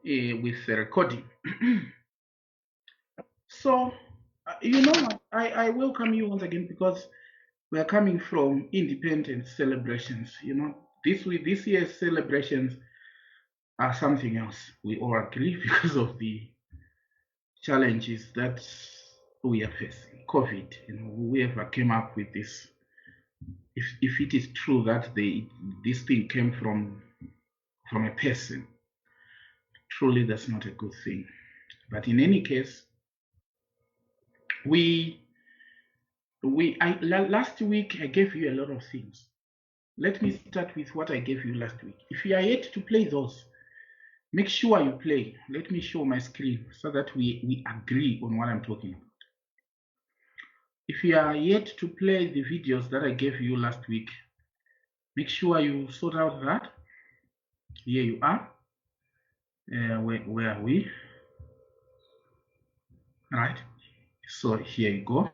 With the recording. So, you know what? I welcome you once again because we are coming from independence celebrations. You know, this year's celebrations are something else. We all agree because of the challenges that we are facing. COVID, you know, whoever came up with this, if it is true that this thing came from a person, truly that's not a good thing. But in any case, last week I gave you a lot of things. Let me start with what I gave you last week. If you are yet to play those, make sure you play. Let me show my screen so that we agree on what I'm talking about. If you are yet to play the videos that I gave you last week, make sure you sort out that. Here you are. Where are we? All right. So here you go.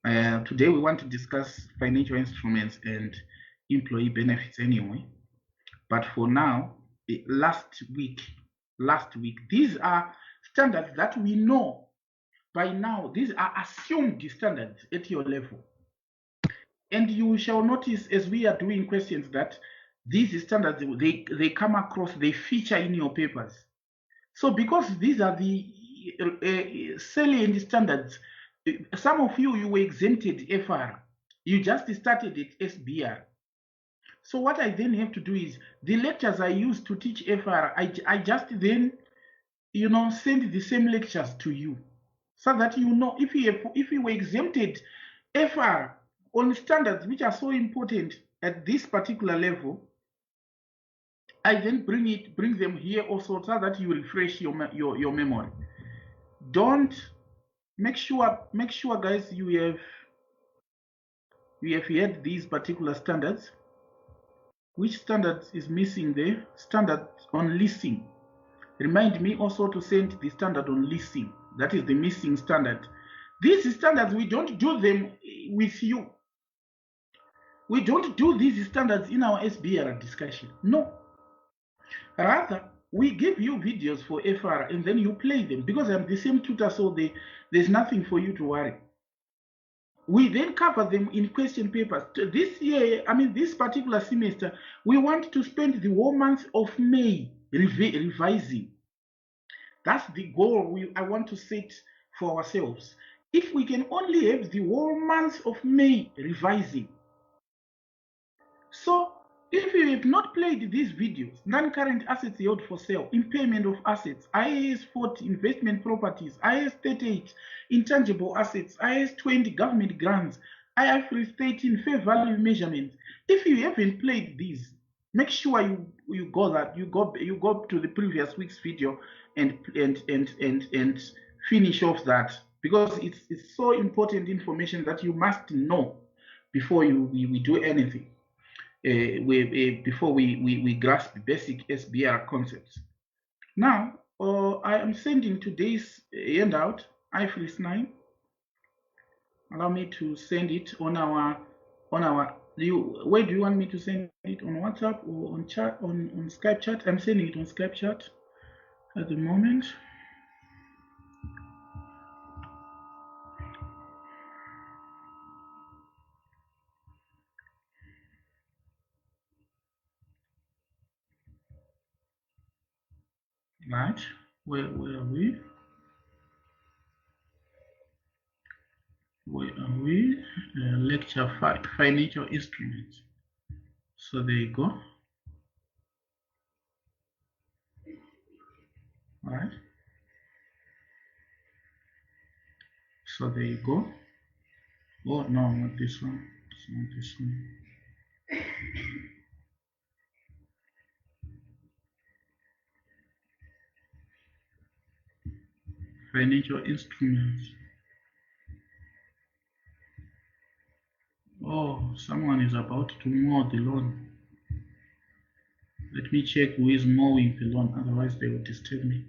Today we want to discuss financial instruments and employee benefits anyway. But for now, last week, these are standards that we know by now. These are assumed standards at your level. And you shall notice as we are doing questions that these standards, they come across, they feature in your papers. So because these are the salient standards, some of you were exempted FR. You just started at SBR. So what I then have to do is, the lectures I used to teach FR, I just then, you know, send the same lectures to you. so that you know if you were exempted FR on standards which are so important at this particular level. I then bring them here also so that you refresh your memory. Don't make sure guys you have had these particular standards. Which standards is missing there? Standard on leasing. Remind me also to send the standard on leasing. That is the missing standard. These standards, we don't do them with you. We don't do these standards in our SBR discussion. No. Rather, we give you videos for FR and then you play them because I'm the same tutor, so there's nothing for you to worry. We then cover them in question papers. This year, this particular semester, we want to spend the whole month of May revising. That's the goal I want to set for ourselves. If we can only have the whole month of May revising. So, if you have not played these videos, non-current assets held for sale, impairment of assets, IAS 40, investment properties, IAS 38, intangible assets, IAS 20, government grants, IFRS 13, fair value measurements. If you haven't played these, make sure you go to the previous week's video and finish off that, because it's so important information that you must know before we do anything. Before we grasp basic SBR concepts. Now, I am sending today's handout, IFRS 9. Allow me to send it on our where do you want me to send it? On WhatsApp or on chat, on Skype chat? I'm sending it on Skype chat at the moment. Right, where are we? Where are we? Lecture 5, financial instruments. So there you go. All right. So there you go. Oh no, not this one. It's not this one. Financial instruments. Oh, someone is about to mow the lawn. Let me check who is mowing the lawn, otherwise they will disturb me.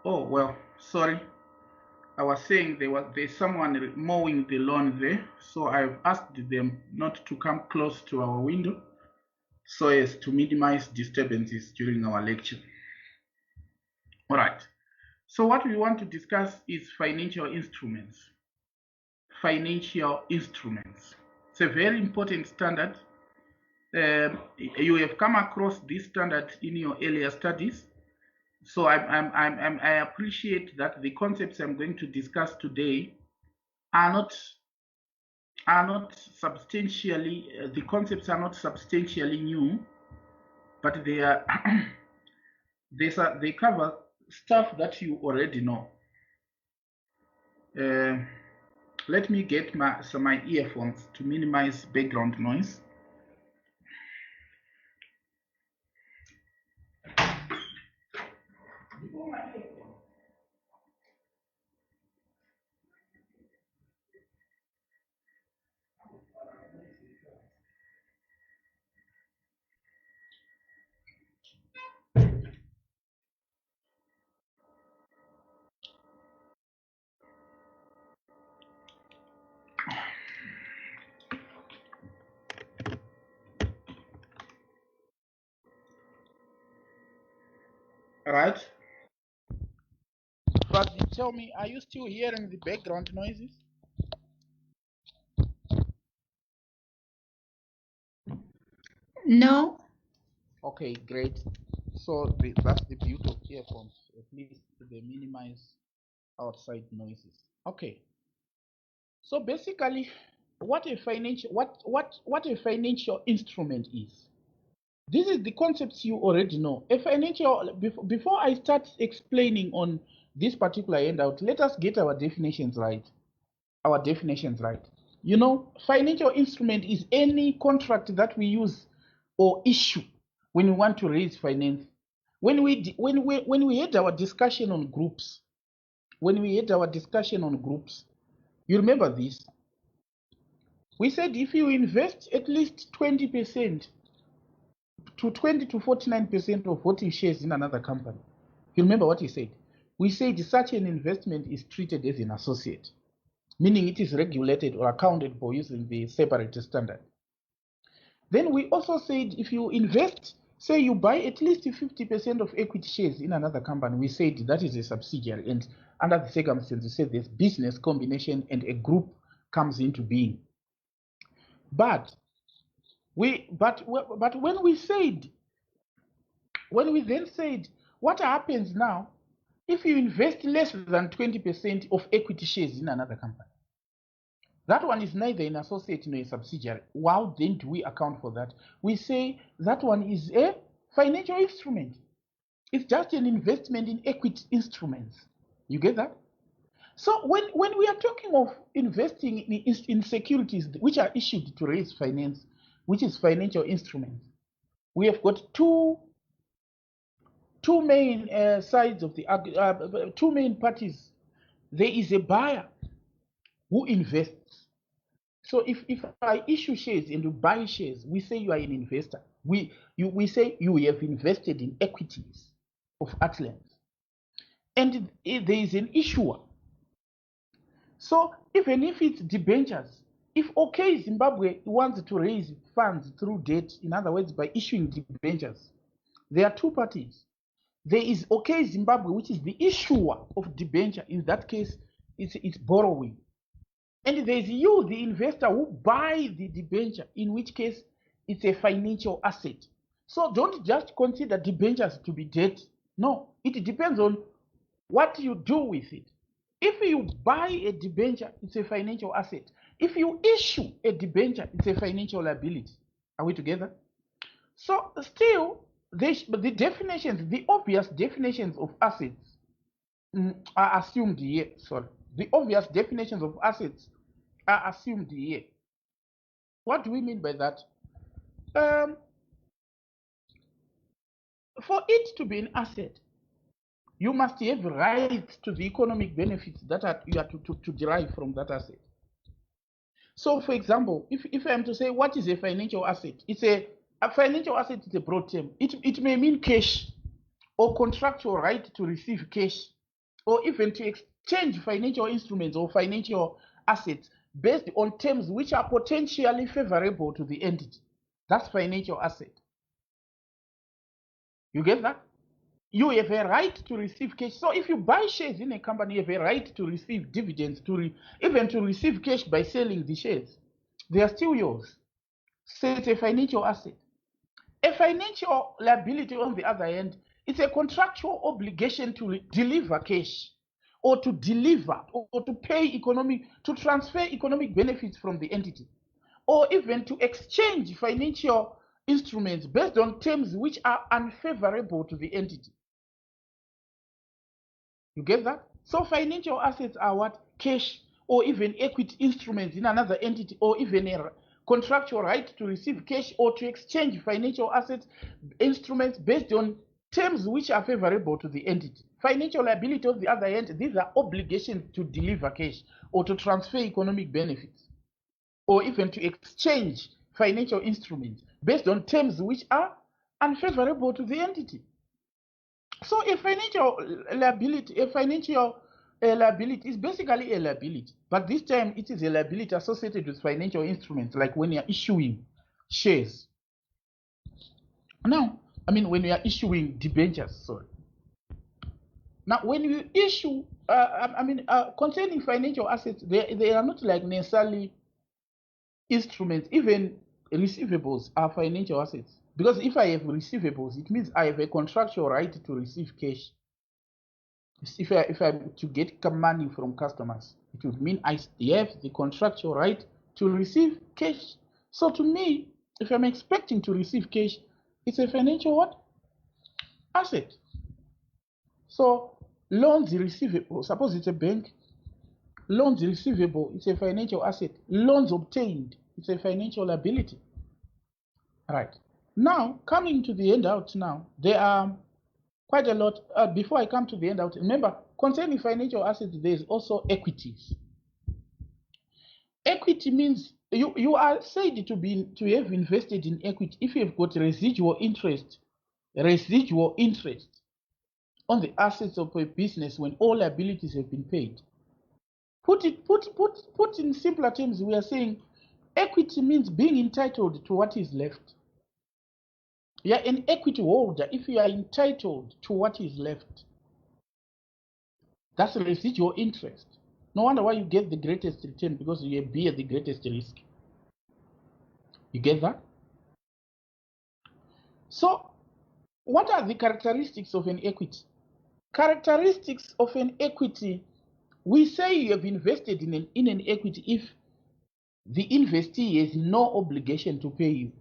Oh, well, sorry. I was saying there's someone mowing the lawn there, so I've asked them not to come close to our window so as to minimize disturbances during our lecture. All right. So what we want to discuss is financial instruments. Financial instruments. It's a very important standard. You have come across this standard in your earlier studies. So I appreciate that the concepts I'm going to discuss today are not substantially the concepts are not substantially new, but they are they cover stuff that you already know. Let me get my earphones to minimize background noise. All right. But tell me, are you still hearing the background noises? No. Okay, great. So that's the beauty of earphones. At least they minimize outside noises. Okay. So basically, what a financial instrument is. This is the concepts you already know. A financial before I start explaining on this particular handout, let us get our definitions right. You know, financial instrument is any contract that we use or issue when we want to raise finance. When we had our discussion on groups, you remember this? We said if you invest at least 20% to 20 to 49% of voting shares in another company, you remember what he said? We said such an investment is treated as an associate, meaning it is regulated or accounted for using the separate standard. Then we also said if you invest, say you buy at least 50% of equity shares in another company, we said that is a subsidiary, and under the circumstances, we said this business combination and a group comes into being. But when we then said what happens now if you invest less than 20% of equity shares in another company? That one is neither an associate nor a subsidiary. How then do we account for that? We say that one is a financial instrument. It's just an investment in equity instruments. You get that? So when we are talking of investing in securities which are issued to raise finance, which is financial instruments, we have got two main sides of the two main parties. There is a buyer who invests. So if I issue shares and you buy shares, we say you are an investor. We say you have invested in equities of Atlantis. And there is an issuer. So even if it's debentures, if OK Zimbabwe wants to raise funds through debt, in other words, by issuing debentures, there are two parties. There is OK Zimbabwe, which is the issuer of debenture. In that case, it's borrowing. And there's you, the investor, who buy the debenture, in which case it's a financial asset. So don't just consider debentures to be debt. No, it depends on what you do with it. If you buy a debenture, it's a financial asset. If you issue a debenture, it's a financial liability. Are we together? So still, the definitions, the obvious definitions of assets are assumed here. Sorry. The obvious definitions of assets are assumed here. What do we mean by that? For it to be an asset, you must have rights to the economic benefits that you are to derive from that asset. So, for example, if I am to say what is a financial asset, a financial asset is a broad term. It may mean cash or contractual right to receive cash or even to exchange financial instruments or financial assets based on terms which are potentially favorable to the entity. That's financial asset. You get that? You have a right to receive cash. So if you buy shares in a company, you have a right to receive dividends, even to receive cash by selling the shares. They are still yours. So it's a financial asset. A financial liability, on the other hand, it's a contractual obligation to deliver cash, or to deliver, or to pay to transfer economic benefits from the entity, or even to exchange financial instruments based on terms which are unfavorable to the entity. You get that? So financial assets are what? Cash, or even equity instruments in another entity, or even a contractual right to receive cash or to exchange financial assets, instruments based on terms which are favorable to the entity. Financial liability, on the other hand, these are obligations to deliver cash or to transfer economic benefits, or even to exchange financial instruments based on terms which are unfavorable to the entity. So a financial liability is basically a liability, but this time it is a liability associated with financial instruments, like when you're issuing shares. Now, when we are issuing debentures, sorry. Now, when you issue, concerning financial assets, they are not like necessarily instruments. Even receivables are financial assets. Because if I have receivables, it means I have a contractual right to receive cash. If I'm to get money from customers, it would mean I have the contractual right to receive cash. So to me, if I'm expecting to receive cash, it's a financial what? Asset. So loans receivable, suppose it's a bank, loans receivable, it's a financial asset. Loans obtained, it's a financial liability. All right. Now, coming to the handout now, there are quite a lot. Before I come to the handout, remember, concerning financial assets, there's also equities. Equity means you are said to have invested in equity if you've got residual interest on the assets of a business when all liabilities have been paid. Put in simpler terms, we are saying equity means being entitled to what is left. You are an equity holder if you are entitled to what is left. That's residual interest. No wonder why you get the greatest return, because you bear the greatest risk. You get that? So, what are the characteristics of an equity? Characteristics of an equity, we say you have invested in an equity if the investee has no obligation to pay you.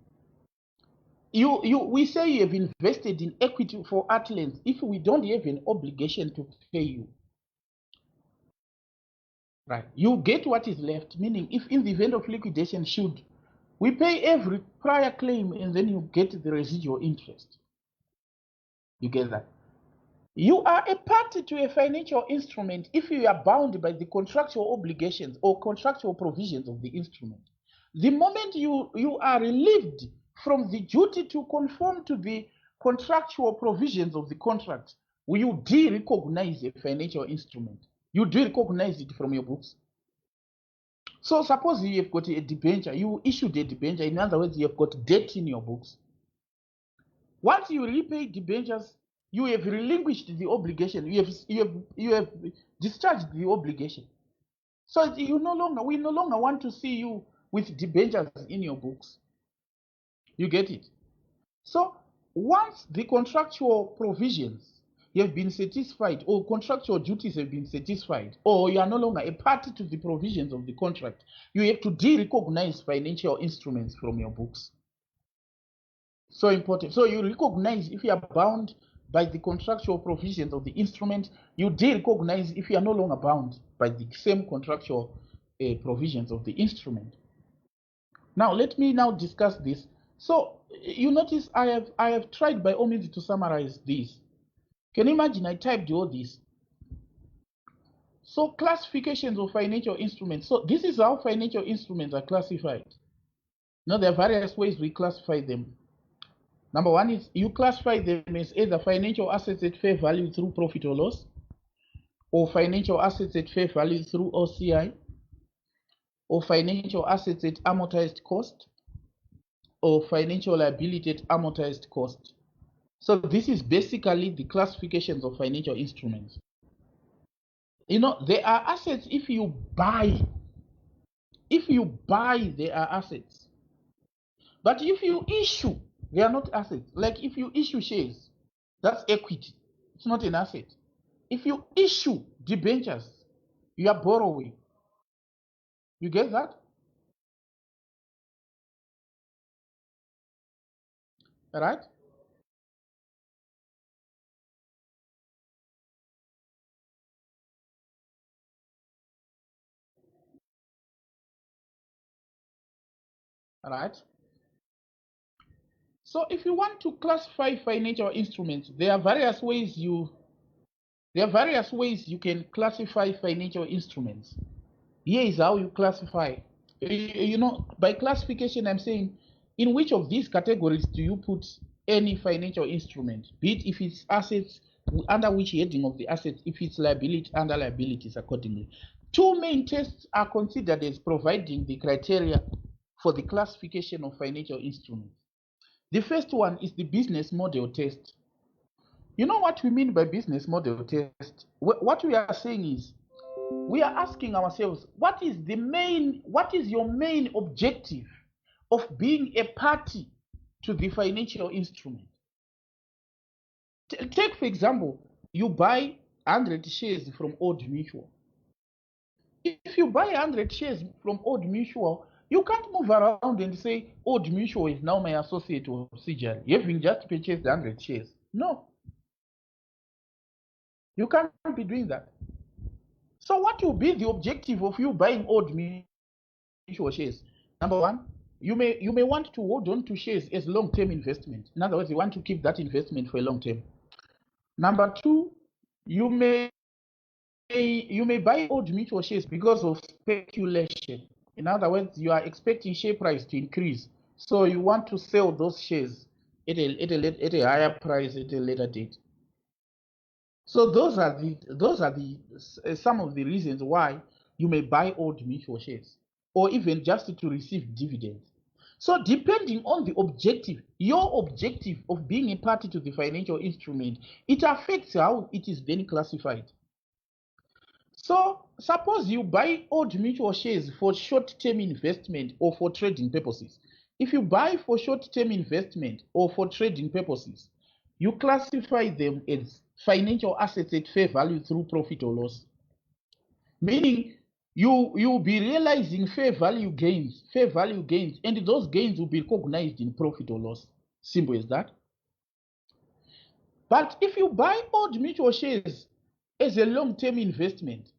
We say you have invested in equity for Atlantis if we don't have an obligation to pay you. Right. You get what is left, meaning if in the event of liquidation, should we pay every prior claim and then you get the residual interest. You get that? You are a party to a financial instrument if you are bound by the contractual obligations or contractual provisions of the instrument. The moment you are relieved from the duty to conform to the contractual provisions of the contract, you de-recognize a financial instrument. You de-recognize it from your books. So suppose you have got a debenture, you issued a debenture, in other words, you have got debt in your books. Once you repay debentures, you have relinquished the obligation. You have discharged the obligation. So we no longer want to see you with debentures in your books. You get it? So once the contractual provisions have been satisfied, or contractual duties have been satisfied, or you are no longer a party to the provisions of the contract, you have to de-recognize financial instruments from your books. So important. So you recognize if you are bound by the contractual provisions of the instrument, you de-recognize if you are no longer bound by the same contractual provisions of the instrument. Now let me now discuss this. So you notice I have tried by all means to summarize this. Can you imagine I typed all this? So classifications of financial instruments. So this is how financial instruments are classified. Now there are various ways we classify them. Number one is you classify them as either financial assets at fair value through profit or loss, or financial assets at fair value through OCI, or financial assets at amortized cost, or financial liability at amortized cost. So this is basically the classifications of financial instruments. You know, there are assets if you buy. If you buy, they are assets. But if you issue, they are not assets. Like if you issue shares, that's equity. It's not an asset. If you issue debentures, you are borrowing. You get that? Right? Right? So if you want to classify financial instruments, there are various ways you can classify financial instruments. Here is how you classify. You know, by classification, I'm saying in which of these categories do you put any financial instrument, be it if it's assets, under which heading of the assets, if it's liability, under liabilities accordingly. Two main tests are considered as providing the criteria for the classification of financial instruments. The first one is the business model test. You know what we mean by business model test? What we are saying is we are asking ourselves, what is your main objective of being a party to the financial instrument? Take, for example, you buy 100 shares from Old Mutual. If you buy 100 shares from Old Mutual, you can't move around and say, Old Mutual is now my associate or subsidiary, having just purchased 100 shares. No, you can't be doing that. So what will be the objective of you buying Old Mutual shares? Number one, you may want to hold on to shares as long-term investment. In other words, you want to keep that investment for a long term. Number two, you may buy Old Mutual shares because of speculation. In other words, you are expecting share price to increase, so you want to sell those shares at a higher price at a later date. So those are some of the reasons why you may buy Old Mutual shares, or even just to receive dividends. So depending on the objective, your objective of being a party to the financial instrument, it affects how it is then classified. So suppose you buy Old Mutual shares for short-term investment or for trading purposes. If you buy for short-term investment or for trading purposes, you classify them as financial assets at fair value through profit or loss. Meaning you'll be realizing fair value gains, and those gains will be recognized in profit or loss. Simple as that. But if you buy Old Mutual shares as a long-term investment,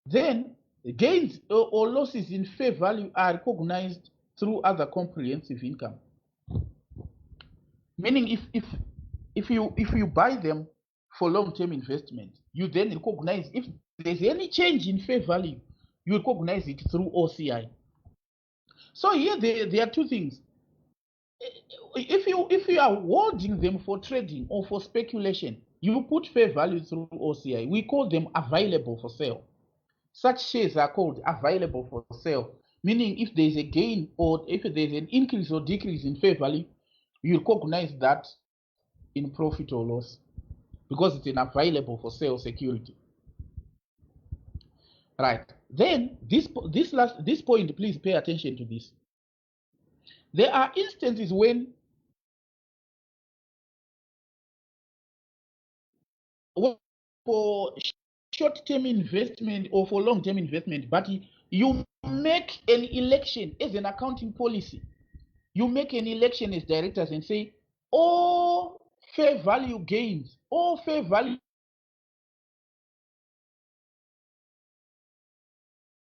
then gains or losses in fair value are recognized through other comprehensive income. Meaning if you buy them for long-term investment, you then recognize if there's any change in fair value, you recognize it through OCI. So here there are two things. If you are holding them for trading or for speculation, you put fair value through OCI. We call them available for sale. Such shares are called available for sale, meaning if there is a gain or if there is an increase or decrease in fair value, you recognize that in profit or loss because it's an available for sale security. Right. Then this point, please pay attention to this. There are instances when for short-term investment or for long-term investment, but you make an election as an accounting policy. You make an election as directors and say, all fair value gains, all fair value,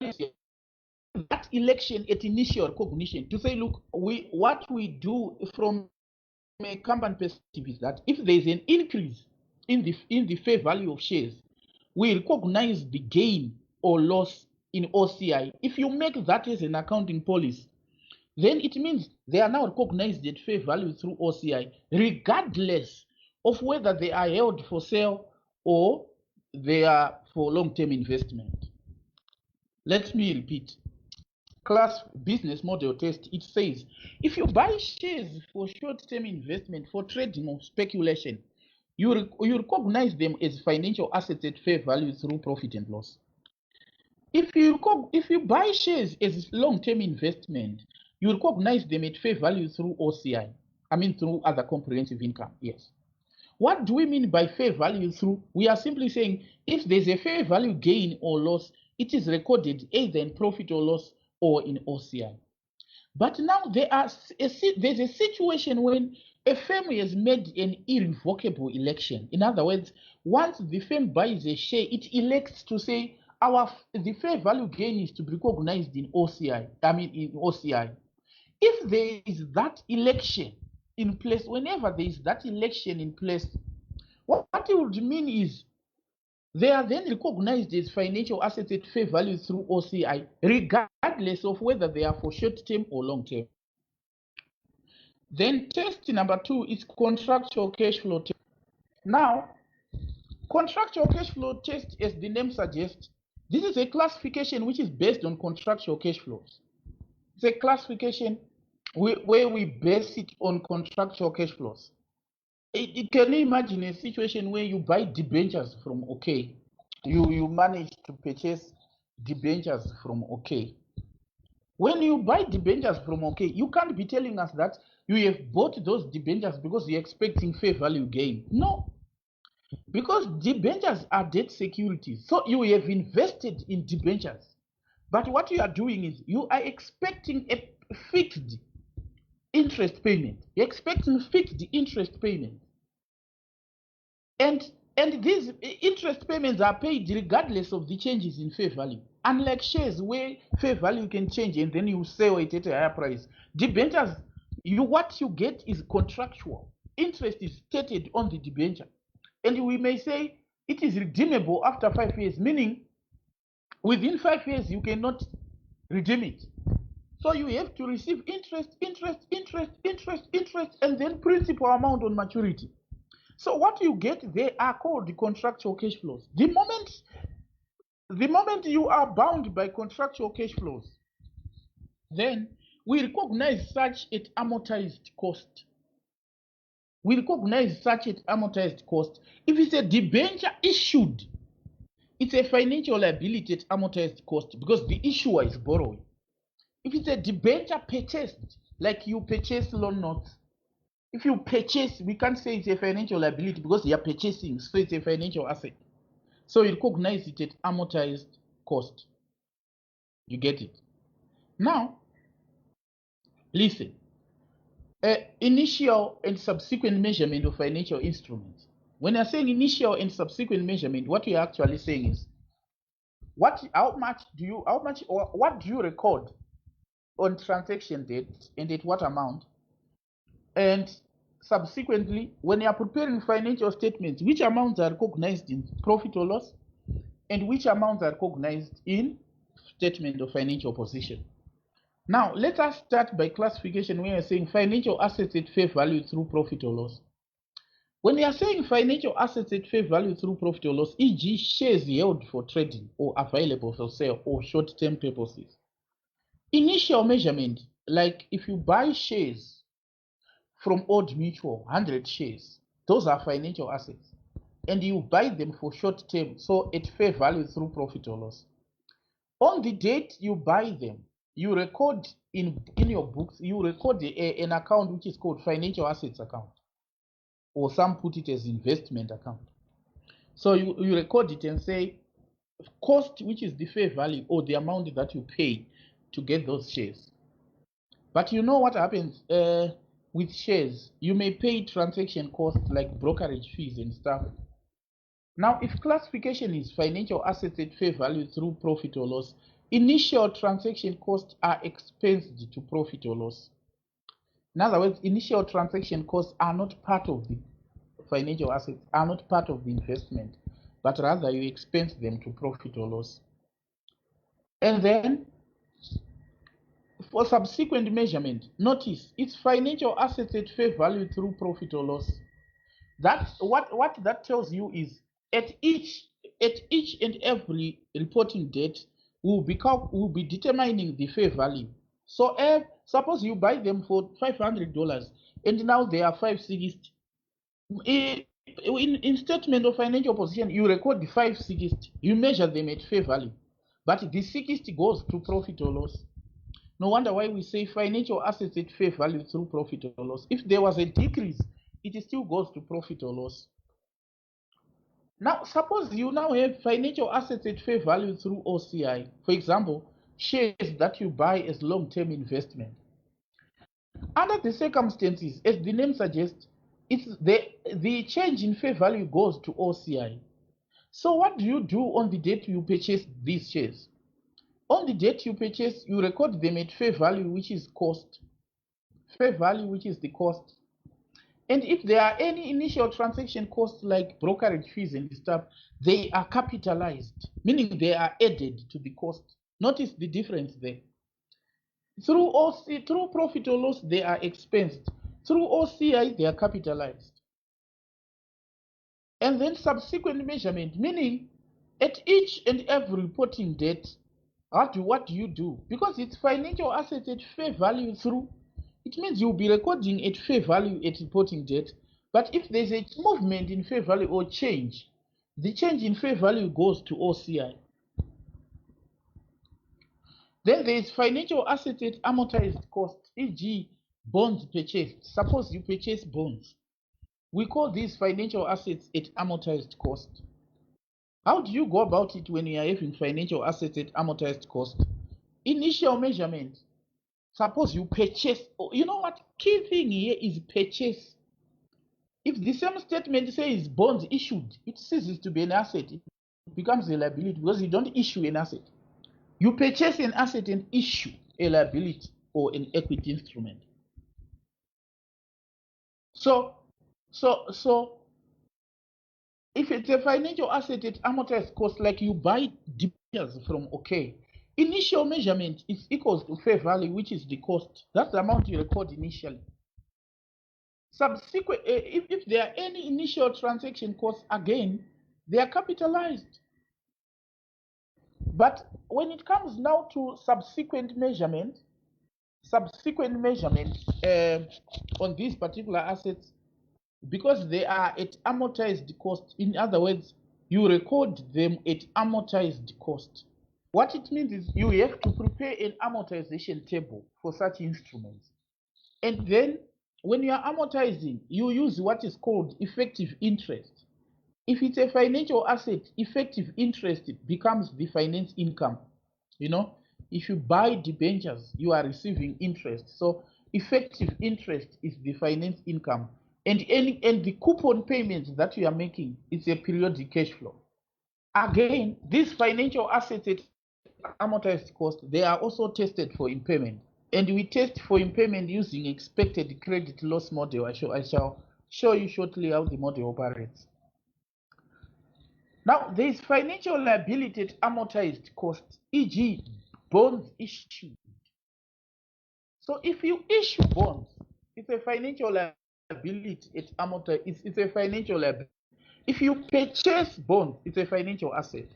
that election at initial recognition to say, look, what we do from a company perspective is that if there is an increase in the fair value of shares, we recognize the gain or loss in OCI. If you make that as an accounting policy, then it means they are now recognized at fair value through OCI, regardless of whether they are held for sale or they are for long-term investment. Let me repeat. Class business model test, it says if you buy shares for short-term investment for trading or speculation, you recognize them as financial assets at fair value through profit and loss. If you buy shares as long-term investment, you recognize them at fair value through OCI. I mean through other comprehensive income. Yes. What do we mean by fair value through? We are simply saying if there's a fair value gain or loss, it is recorded either in profit or loss or in OCI. But now there's a situation when a firm has made an irrevocable election. In other words, once the firm buys a share, it elects to say the fair value gain is to be recognized in OCI. I mean in OCI. If there is that election in place, whenever there is that election in place, what it would mean is they are then recognized as financial assets at fair value through OCI, regardless of whether they are for short-term or long-term. Then test number 2 is contractual cash flow test. Now, contractual cash flow test, as the name suggests, this is a classification which is based on contractual cash flows. It's a classification where we base it on contractual cash flows. Can you imagine a situation where you buy debentures from OK? You manage to purchase debentures from OK. When you buy debentures from OK, you can't be telling us that you have bought those debentures because you're expecting fair value gain. No, because debentures are debt securities. So you have invested in debentures. But what you are doing is you are expecting a fixed interest payment. You're expecting fixed interest payment. And these interest payments are paid regardless of the changes in fair value. Unlike shares where fair value can change and then you sell it at a higher price. Debentures, what you get is contractual. Interest is stated on the debenture. And we may say it is redeemable after 5 years, meaning within 5 years you cannot redeem it. So you have to receive interest, and then principal amount on maturity. So what you get, they are called the contractual cash flows. The moment you are bound by contractual cash flows, then we recognize such at amortized cost. We recognize such at amortized cost. If it's a debenture issued, it's a financial liability at amortized cost because the issuer is borrowing. If it's a debenture purchased, like you purchase loan notes, if you purchase, we can't say it's a financial liability because you are purchasing, so it's a financial asset. So you recognize it at amortized cost. You get it? Now, listen. Initial and subsequent measurement of financial instruments. When you're saying initial and subsequent measurement, what you're actually saying is what do you record on transaction date and at what amount? And subsequently, when you are preparing financial statements, which amounts are recognized in profit or loss and which amounts are recognized in statement of financial position. Now, let us start by classification when you're saying financial assets at fair value through profit or loss. When you are saying financial assets at fair value through profit or loss, e.g. shares held for trading or available for sale or short-term purposes. Initial measurement, like if you buy shares from Old Mutual, 100 shares, those are financial assets. And you buy them for short term, so at fair value through profit or loss. On the date you buy them, you record in your books, you record an account which is called financial assets account, or some put it as investment account. So you record it and say cost, which is the fair value or the amount that you pay to get those shares. But you know what happens with shares? You may pay transaction costs like brokerage fees and stuff. Now, if classification is financial assets at fair value through profit or loss, initial transaction costs are expensed to profit or loss. In other words, initial transaction costs are not part of the financial assets, are not part of the investment, but rather you expense them to profit or loss. And then for subsequent measurement, notice it's financial assets at fair value through profit or loss. That's what that tells you is at each at each and every reporting date, we'll be determining the fair value. So suppose you buy them for $500 and now they are 560. In statement of financial position, you record the 560, you measure them at fair value, but the 60 goes to profit or loss. No wonder why we say financial assets at fair value through profit or loss. If there was a decrease, it still goes to profit or loss. Now, suppose you now have financial assets at fair value through OCI. For example, shares that you buy as long-term investment. Under the circumstances, as the name suggests, it's the change in fair value goes to OCI. So what do you do on the date you purchase these shares? On the date you purchase, you record them at fair value, which is cost. Fair value, which is the cost. And if there are any initial transaction costs like brokerage fees and stuff, they are capitalized, meaning they are added to the cost. Notice the difference there. Through profit or loss, they are expensed. Through OCI, they are capitalized. And then subsequent measurement, meaning at each and every reporting date, what do you do? Because it's financial assets at fair value through, it means you'll be recording at fair value at reporting date. But if there's a movement in fair value or change, the change in fair value goes to OCI. Then there is financial assets at amortized cost, e.g. bonds purchased. Suppose you purchase bonds. We call these financial assets at amortized cost. How do you go about it when you are having financial assets at amortized cost? Initial measurement. Suppose you purchase, you know what? Key thing here is purchase. If the same statement says bonds issued, it ceases to be an asset. It becomes a liability because you don't issue an asset. You purchase an asset and issue a liability or an equity instrument. So if it's a financial asset at amortized cost, like you buy debentures from OK, initial measurement is equals to fair value, which is the cost. That's the amount you record initially. Subsequent, if there are any initial transaction costs, again, they are capitalized. But when it comes now to subsequent measurement on these particular assets, because they are at amortized cost, in other words, you record them at amortized cost. What it means is you have to prepare an amortization table for such instruments. And then when you are amortizing, you use what is called effective interest. If it's a financial asset, effective interest becomes the finance income. You know, if you buy debentures, you are receiving interest. So effective interest is the finance income. And the coupon payments that you are making is a periodic cash flow. Again, these financial assets at amortized cost, they are also tested for impairment. And we test for impairment using expected credit loss model. I shall show you shortly how the model operates. Now, there is financial liability at amortized cost, e.g. bonds issued. So if you issue bonds, it's a financial liability at amortized, it's a financial liability. If you purchase bonds, it's a financial asset.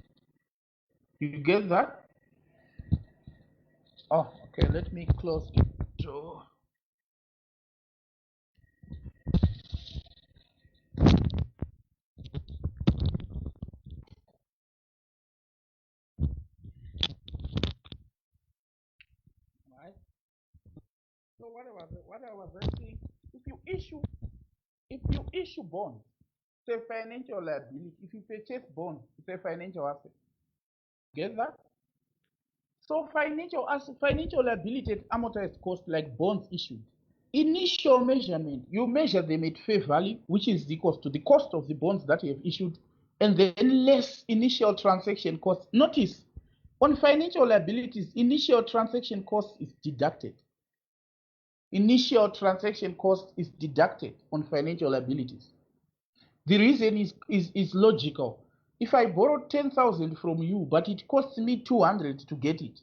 You get that? Oh, okay, let me close the door. Right. So what I was saying, if you issue bonds, it's a financial liability. If you purchase bonds, it's a financial asset. Get that? So financial liability at amortized cost, like bonds issued. Initial measurement, you measure them at fair value, which is equal to the cost of the bonds that you have issued, and then less initial transaction cost. Notice, on financial liabilities, initial transaction cost is deducted. Initial transaction cost is deducted on financial liabilities. The reason is logical. If I borrow 10,000 from you, but it costs me 200 to get it,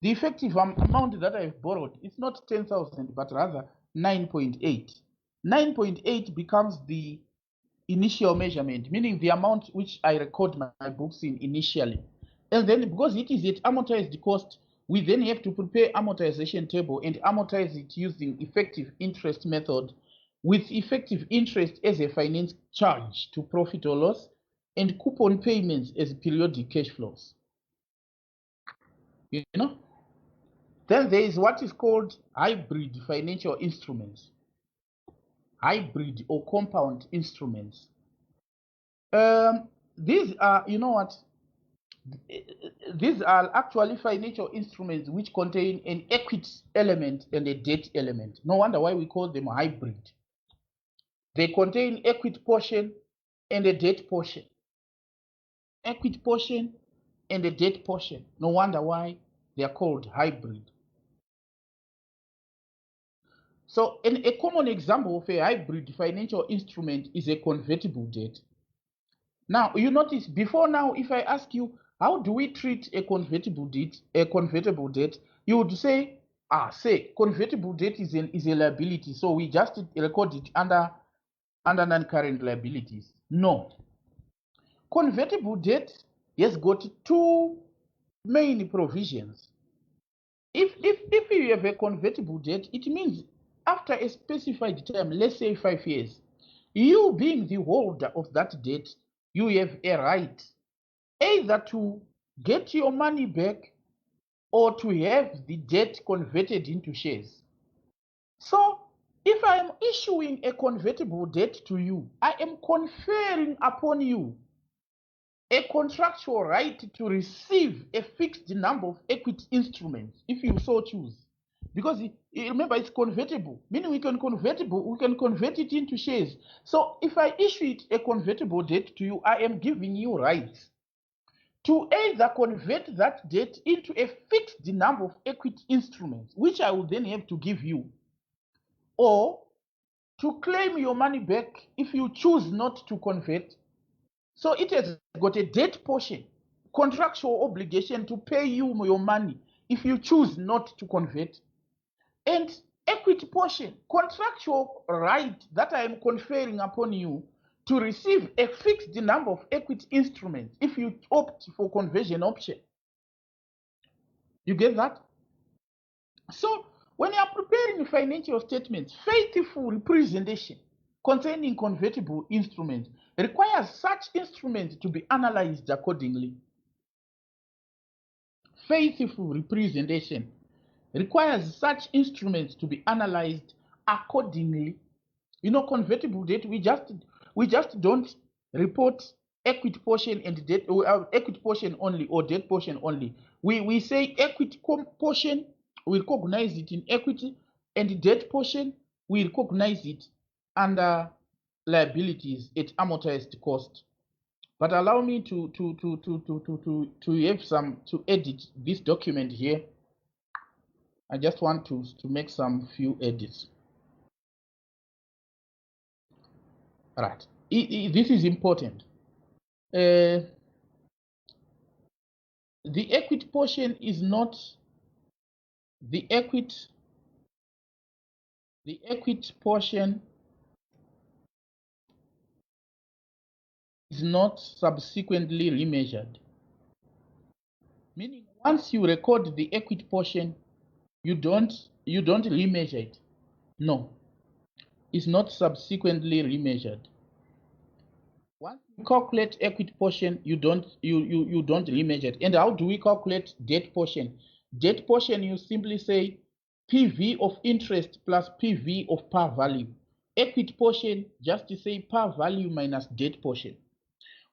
the effective amount that I've borrowed is not 10,000, but rather 9.8. 9.8 becomes the initial measurement, meaning the amount which I record my books in initially. And then because it is at amortized cost, we then have to prepare amortization table and amortize it using effective interest method, with effective interest as a finance charge to profit or loss, and coupon payments as periodic cash flows. You know? Then there is what is called hybrid financial instruments. Hybrid or compound instruments. These are, you know what? These are actually financial instruments which contain an equity element and a debt element. No wonder why we call them hybrid. They contain equity portion and a debt portion. Equity portion and a debt portion. No wonder why they are called hybrid. So a common example of a hybrid financial instrument is a convertible debt. Now, you notice before now, if I ask you, how do we treat a convertible debt, you would say, convertible debt is a liability, so we just record it under non-current liabilities. No. Convertible debt has got two main provisions. If you have a convertible debt, it means after a specified time, let's say 5 years, you being the holder of that debt, you have a right either to get your money back or to have the debt converted into shares. So if I am issuing a convertible debt to you, I am conferring upon you a contractual right to receive a fixed number of equity instruments if you so choose. Because remember, it's convertible, meaning we can convert it into shares. So if I issue a convertible debt to you, I am giving you rights to either convert that debt into a fixed number of equity instruments, which I will then have to give you, or to claim your money back if you choose not to convert. So it has got a debt portion, contractual obligation to pay you your money if you choose not to convert, and equity portion, contractual right that I am conferring upon you to receive a fixed number of equity instruments if you opt for conversion option. You get that? So when you are preparing financial statements, faithful representation containing convertible instruments requires such instruments to be analyzed accordingly. Faithful representation requires such instruments to be analyzed accordingly. You know, convertible debt, we just don't report equity portion and debt, equity portion only or debt portion only. We say equity portion, we recognize it in equity, and debt portion, we recognize it under liabilities at amortized cost. But allow me to edit this document here. I just want to make some few edits. Right. This is important. The equity portion is not the equity portion is not subsequently remeasured. Meaning once you record the equity portion, you don't remeasure it. No. It's not subsequently remeasured. Once you calculate equity portion, you don't remeasure it. And how do we calculate debt portion? Debt portion, you simply say PV of interest plus PV of par value. Equity portion, just to say par value minus debt portion.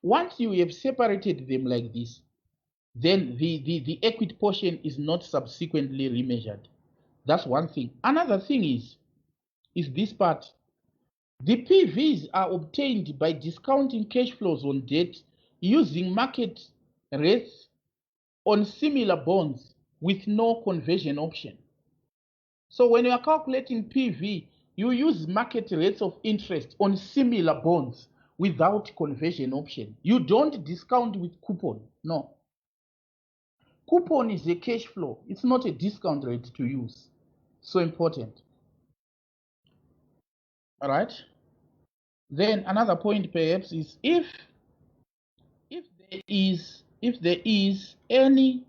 Once you have separated them like this, then the equity portion is not subsequently remeasured. That's one thing. Another thing is this part. The PVs are obtained by discounting cash flows on debt using market rates on similar bonds with no conversion option. So when you are calculating PV, you use market rates of interest on similar bonds without conversion option. You don't discount with coupon. No. Coupon is a cash flow. It's not a discount rate to use. So important. All right. Then another point perhaps is if there is any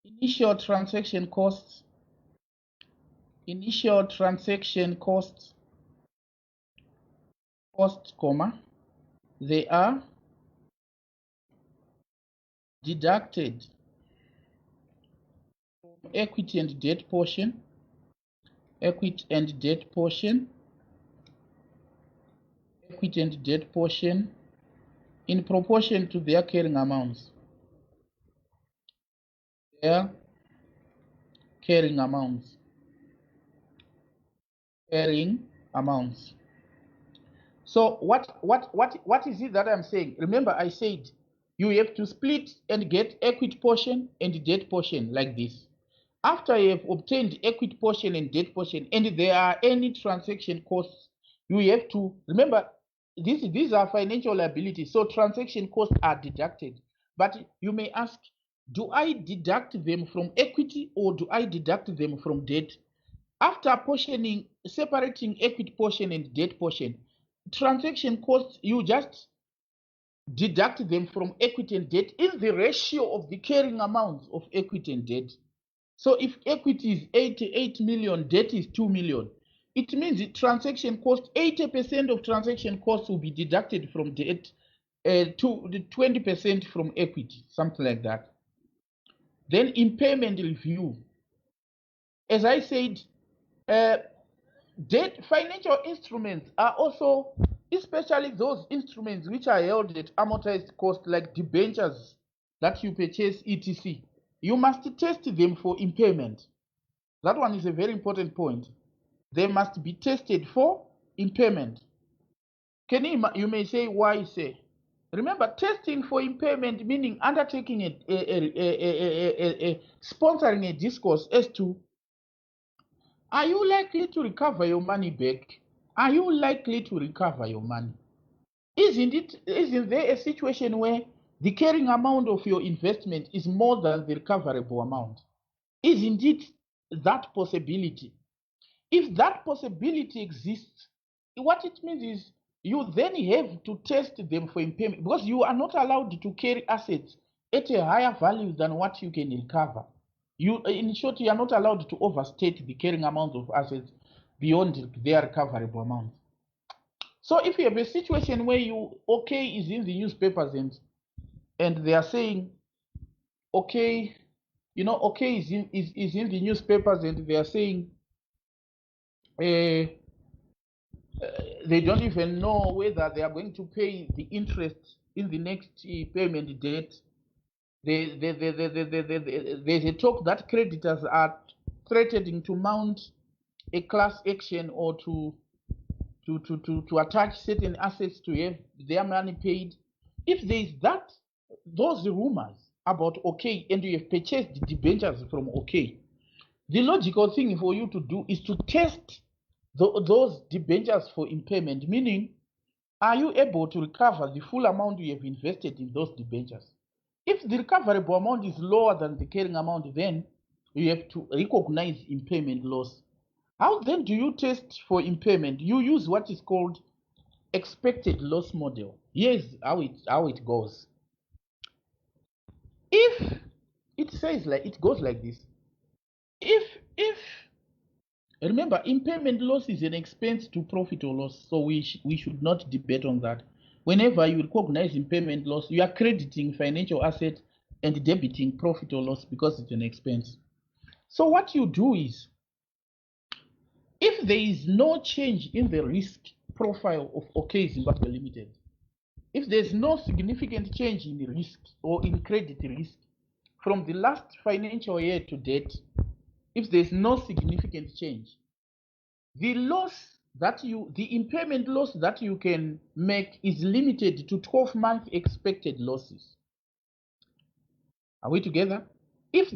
initial transaction costs, comma, they are deducted from equity and debt portion, in proportion to their carrying amounts. Carrying amounts. So what is it that I'm saying? Remember, I said you have to split and get equity portion and debt portion like this. After you have obtained equity portion and debt portion, and there are any transaction costs, you have to remember these are financial liabilities, so transaction costs are deducted. But you may ask, do I deduct them from equity or do I deduct them from debt? After separating equity portion and debt portion, transaction costs, you just deduct them from equity and debt in the ratio of the carrying amounts of equity and debt. So if equity is 88 million, debt is 2 million, it means the transaction cost, 80% of transaction costs will be deducted from debt, to the 20% from equity, something like that. Then impairment review. As I said, debt financial instruments are also, especially those instruments which are held at amortized cost, like debentures that you purchase, etc. You must test them for impairment. That one is a very important point. They must be tested for impairment. You may say, why say? Remember, testing for impairment meaning undertaking sponsoring a discourse as to, are you likely to recover your money back? Are you likely to recover your money? Isn't there a situation where the carrying amount of your investment is more than the recoverable amount? Isn't it that possibility? If that possibility exists, what it means is you then have to test them for impairment, because you are not allowed to carry assets at a higher value than what you can recover. In short, you are not allowed to overstate the carrying amount of assets beyond their recoverable amount. So if you have a situation where OK is in the newspapers and they are saying OK, OK is in the newspapers and they are saying they don't even know whether they are going to pay the interest in the next payment date. There's a talk that creditors are threatening to mount a class action or to attach certain assets to have their money paid. If there is those rumors about OK and you have purchased the debentures from OK, the logical thing for you to do is to test those debentures for impairment, meaning, are you able to recover the full amount you have invested in those debentures? If the recoverable amount is lower than the carrying amount, then you have to recognize impairment loss. How then do you test for impairment? You use what is called expected loss model. Here's how it goes. If it says it goes like this. If remember, impairment loss is an expense to profit or loss, so we should not debate on that. Whenever you recognize impairment loss, you are crediting financial asset and debiting profit or loss because it's an expense. So what you do is, if there is no change in the risk profile of OK Zimbabwe Limited, if there's no significant change in the risk or in credit risk from the last financial year to date, if there's no significant change, the impairment loss that you can make is limited to 12-month expected losses. Are we together? If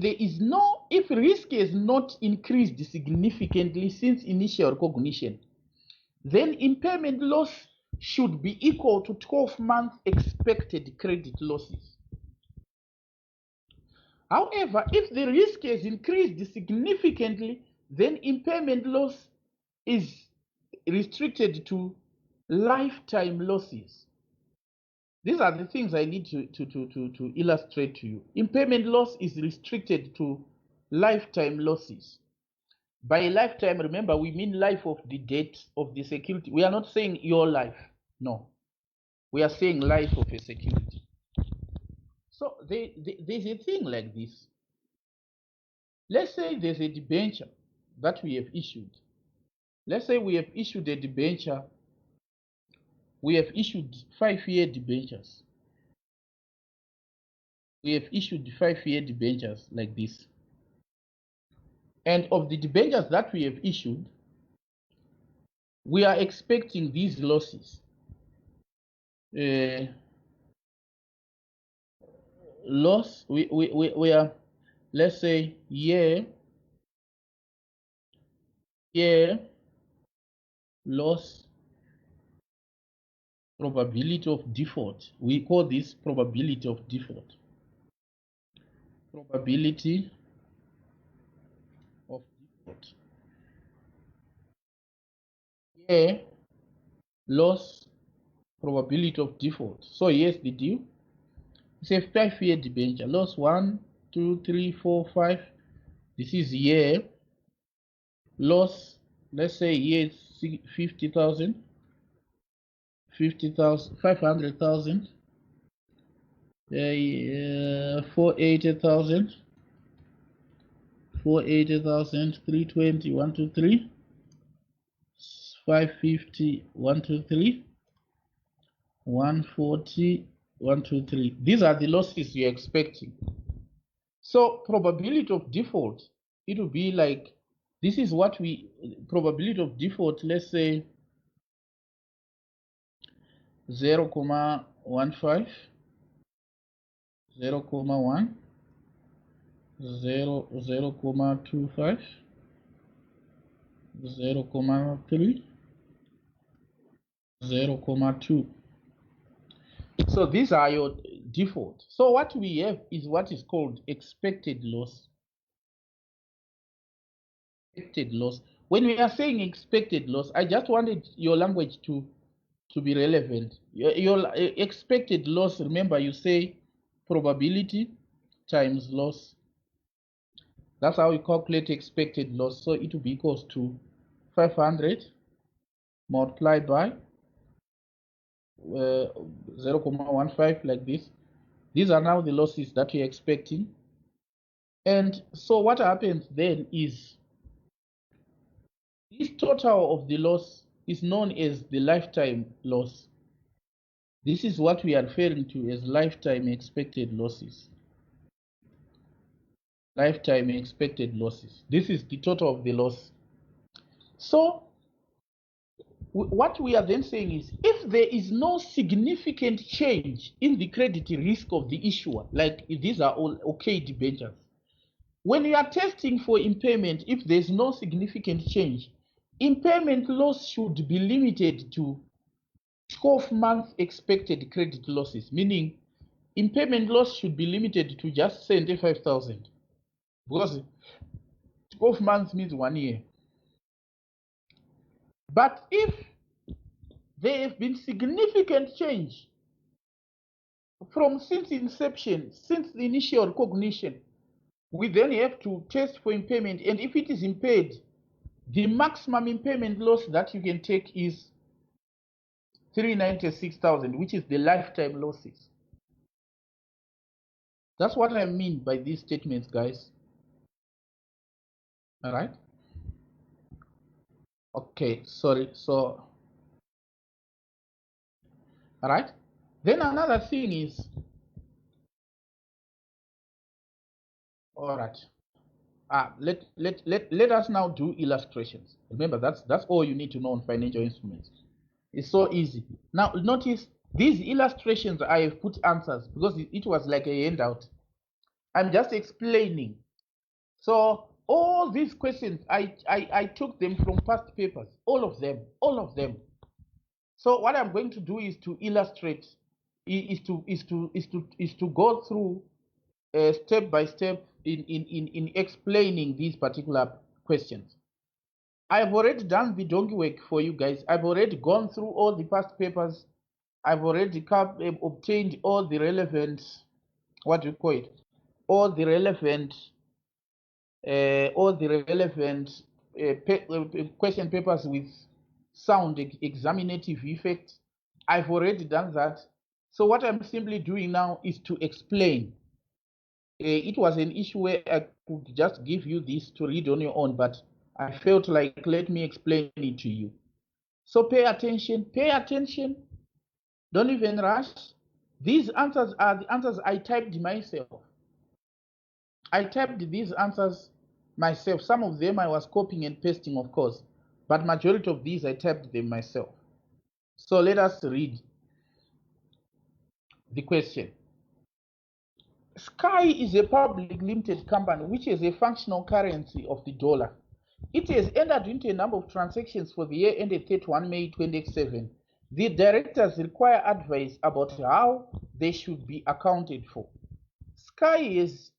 risk has not increased significantly since initial recognition, then impairment loss should be equal to 12-month expected credit losses. However, if the risk has increased significantly, then impairment loss is restricted to lifetime losses. These are the things I need to illustrate to you. Impairment loss is restricted to lifetime losses. By lifetime, remember, we mean life of the debt of the security. We are not saying your life. No. We are saying life of a security. So there's a thing like this. Let's say there's a debenture that we have issued. Let's say we have issued a debenture. We have issued 5-year debentures. We have issued 5-year debentures like this. And of the debentures that we have issued, we are expecting these losses. Loss, we are, let's say, year loss probability of default. We call this probability of default. Probability of default. Year loss probability of default. So here's the deal. It's a 5-year debenture. Loss 1, 2, 3, 4, 5. This is year. Loss, let's say year 50,000, 50,000, 500,000, 480,000, 480,000, 320, 1, 2, 3, 550, 1, 2, 3, 140, 1, 2, 3. These are the losses you're expecting. So probability of default, it will be like, this is what we, probability of default, let's say 0.15, 0.1, 0.25, 0.3, 0.2. So these are your default. So what we have is what is called expected loss. Expected loss. When we are saying expected loss, I just wanted your language to be relevant. Your expected loss, remember, you say probability times loss. That's how we calculate expected loss. So it will be equals to 500 multiplied by 0.15, like this. These are now the losses that you're expecting. And so what happens then is this total of the loss is known as the lifetime loss. This is what we are referring to as lifetime expected losses. Lifetime expected losses. This is the total of the loss. So what we are then saying is, if there is no significant change in the credit risk of the issuer, like these are all okay debentures, when you are testing for impairment, if there's no significant change, impairment loss should be limited to 12-month expected credit losses, meaning impairment loss should be limited to just 75,000, because 12 months means 1 year. But if there have been significant change from since inception, since the initial recognition, we then have to test for impairment. And if it is impaired, the maximum impairment loss that you can take is 396,000, which is the lifetime losses. That's what I mean by these statements, guys. All right. Okay, sorry. So, all right. Then another thing is, all right. Let us now do illustrations. Remember, that's all you need to know on financial instruments. It's so easy. Now, notice these illustrations, I have put answers because it was like a handout. I'm just explaining. So all these questions, I took them from past papers, all of them. So what I'm going to do is to illustrate, is to go through step by step in explaining these particular questions. I've already done the donkey work for you guys. I've already gone through all the past papers. I've already obtained all the relevant, what do you call it? All the relevant question papers with sound examinative effect. I've already done that. So what I'm simply doing now is to explain. It was an issue where I could just give you this to read on your own, but I felt like let me explain it to you. So pay attention, don't even rush. These answers are the answers I typed myself. I typed these answers myself. Some of them I was copying and pasting, of course, but majority of these I typed them myself. So let us read the question. Sky is a public limited company which is a functional currency of the dollar. It has entered into a number of transactions for the year ended 31 May 2007. The directors require advice about how they should be accounted for. Sky is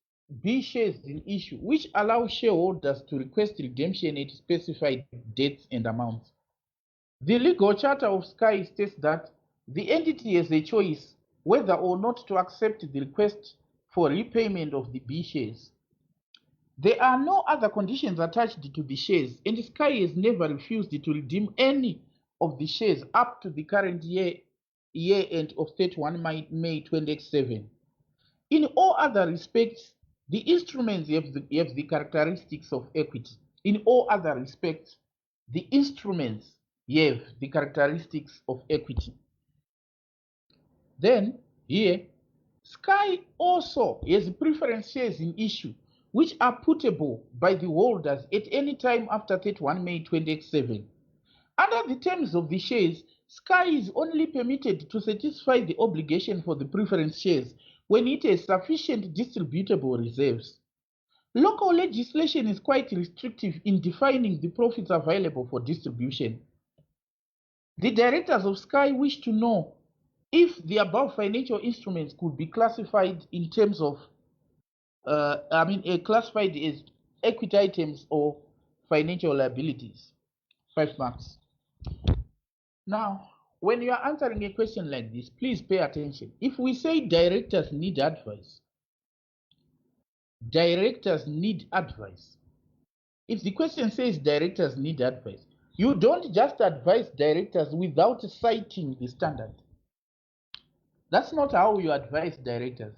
B shares in issue, which allow shareholders to request redemption at specified dates and amounts. The legal charter of Sky states that the entity has a choice whether or not to accept the request for repayment of the B shares. There are no other conditions attached to the shares, and Sky has never refused to redeem any of the shares up to the current year end of 31 May 2007. In all other respects, the instruments have the characteristics of equity. In all other respects, the instruments have the characteristics of equity. Then, here, Sky also has preference shares in issue, which are puttable by the holders at any time after 31 May 2007. Under the terms of the shares, Sky is only permitted to satisfy the obligation for the preference shares when it has sufficient distributable reserves. Local legislation is quite restrictive in defining the profits available for distribution. The directors of Sky wish to know if the above financial instruments could be classified in terms of, classified as equity items or financial liabilities. 5 marks. Now, when you are answering a question like this, please pay attention. If we say directors need advice, directors need advice. If the question says directors need advice, you don't just advise directors without citing the standard. That's not how you advise directors.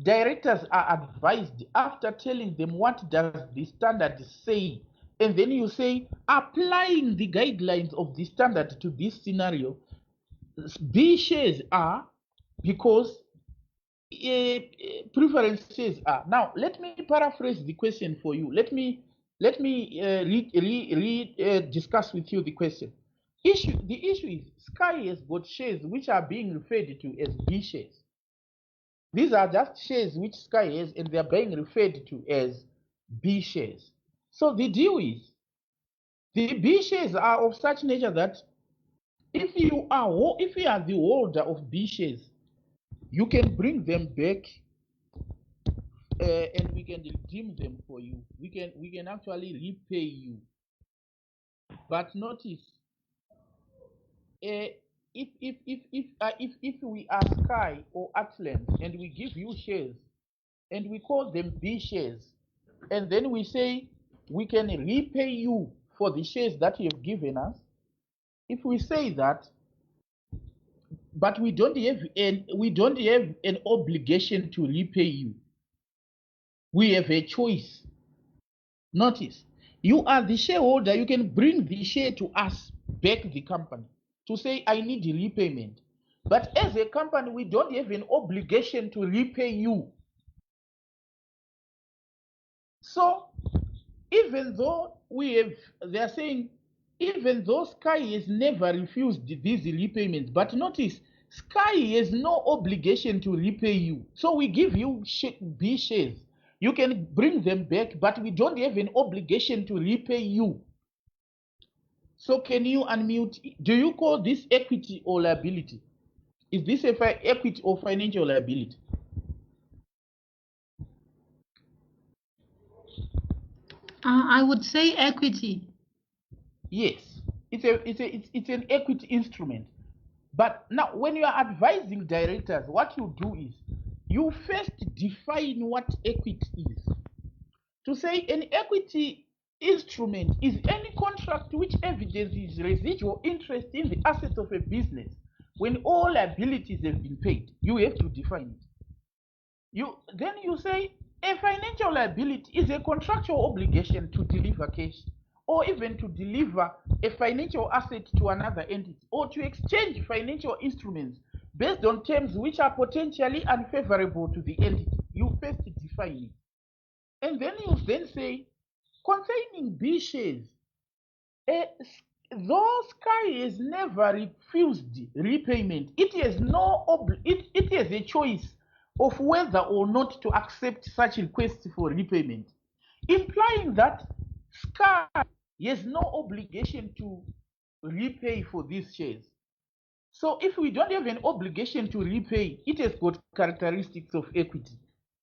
Directors are advised after telling them what does the standard say, and then you say applying the guidelines of the standard to this scenario, B shares are because preference shares are. Now let me paraphrase the question for you. Let me discuss with you the question. The issue is Sky has got shares which are being referred to as B shares. These are just shares which Sky has, and they are being referred to as B shares. So the deal is, the B shares are of such nature that if you are the holder of B shares, you can bring them back, and we can redeem them for you. We can actually repay you. But notice, if we are Sky or Atlant and we give you shares and we call them B shares, and then we say we can repay you for the shares that you have given us. If we say that, but we don't have an obligation to repay you, we have a choice. Notice, you are the shareholder. You can bring the share to us, back the company, to say I need repayment. But as a company, we don't have an obligation to repay you. So even though they are saying, even though Sky has never refused these repayments, but notice, Sky has no obligation to repay you. So we give you B shares. You can bring them back, but we don't have an obligation to repay you. So can you unmute? Do you call this equity or liability? Is this equity or financial liability? I would say equity. Yes, it's an equity instrument. But now, when you are advising directors, what you do is you first define what equity is. To say an equity instrument is any contract which evidences residual interest in the assets of a business when all liabilities have been paid. You have to define it. Then you say a financial liability is a contractual obligation to deliver cash, or even to deliver a financial asset to another entity, or to exchange financial instruments based on terms which are potentially unfavorable to the entity. You first define it. And then you then say, concerning B shares, though Sky has never refused repayment, it has it has a choice of whether or not to accept such requests for repayment, implying that Sky has no obligation to repay for these shares. So if we don't have an obligation to repay, it has got characteristics of equity,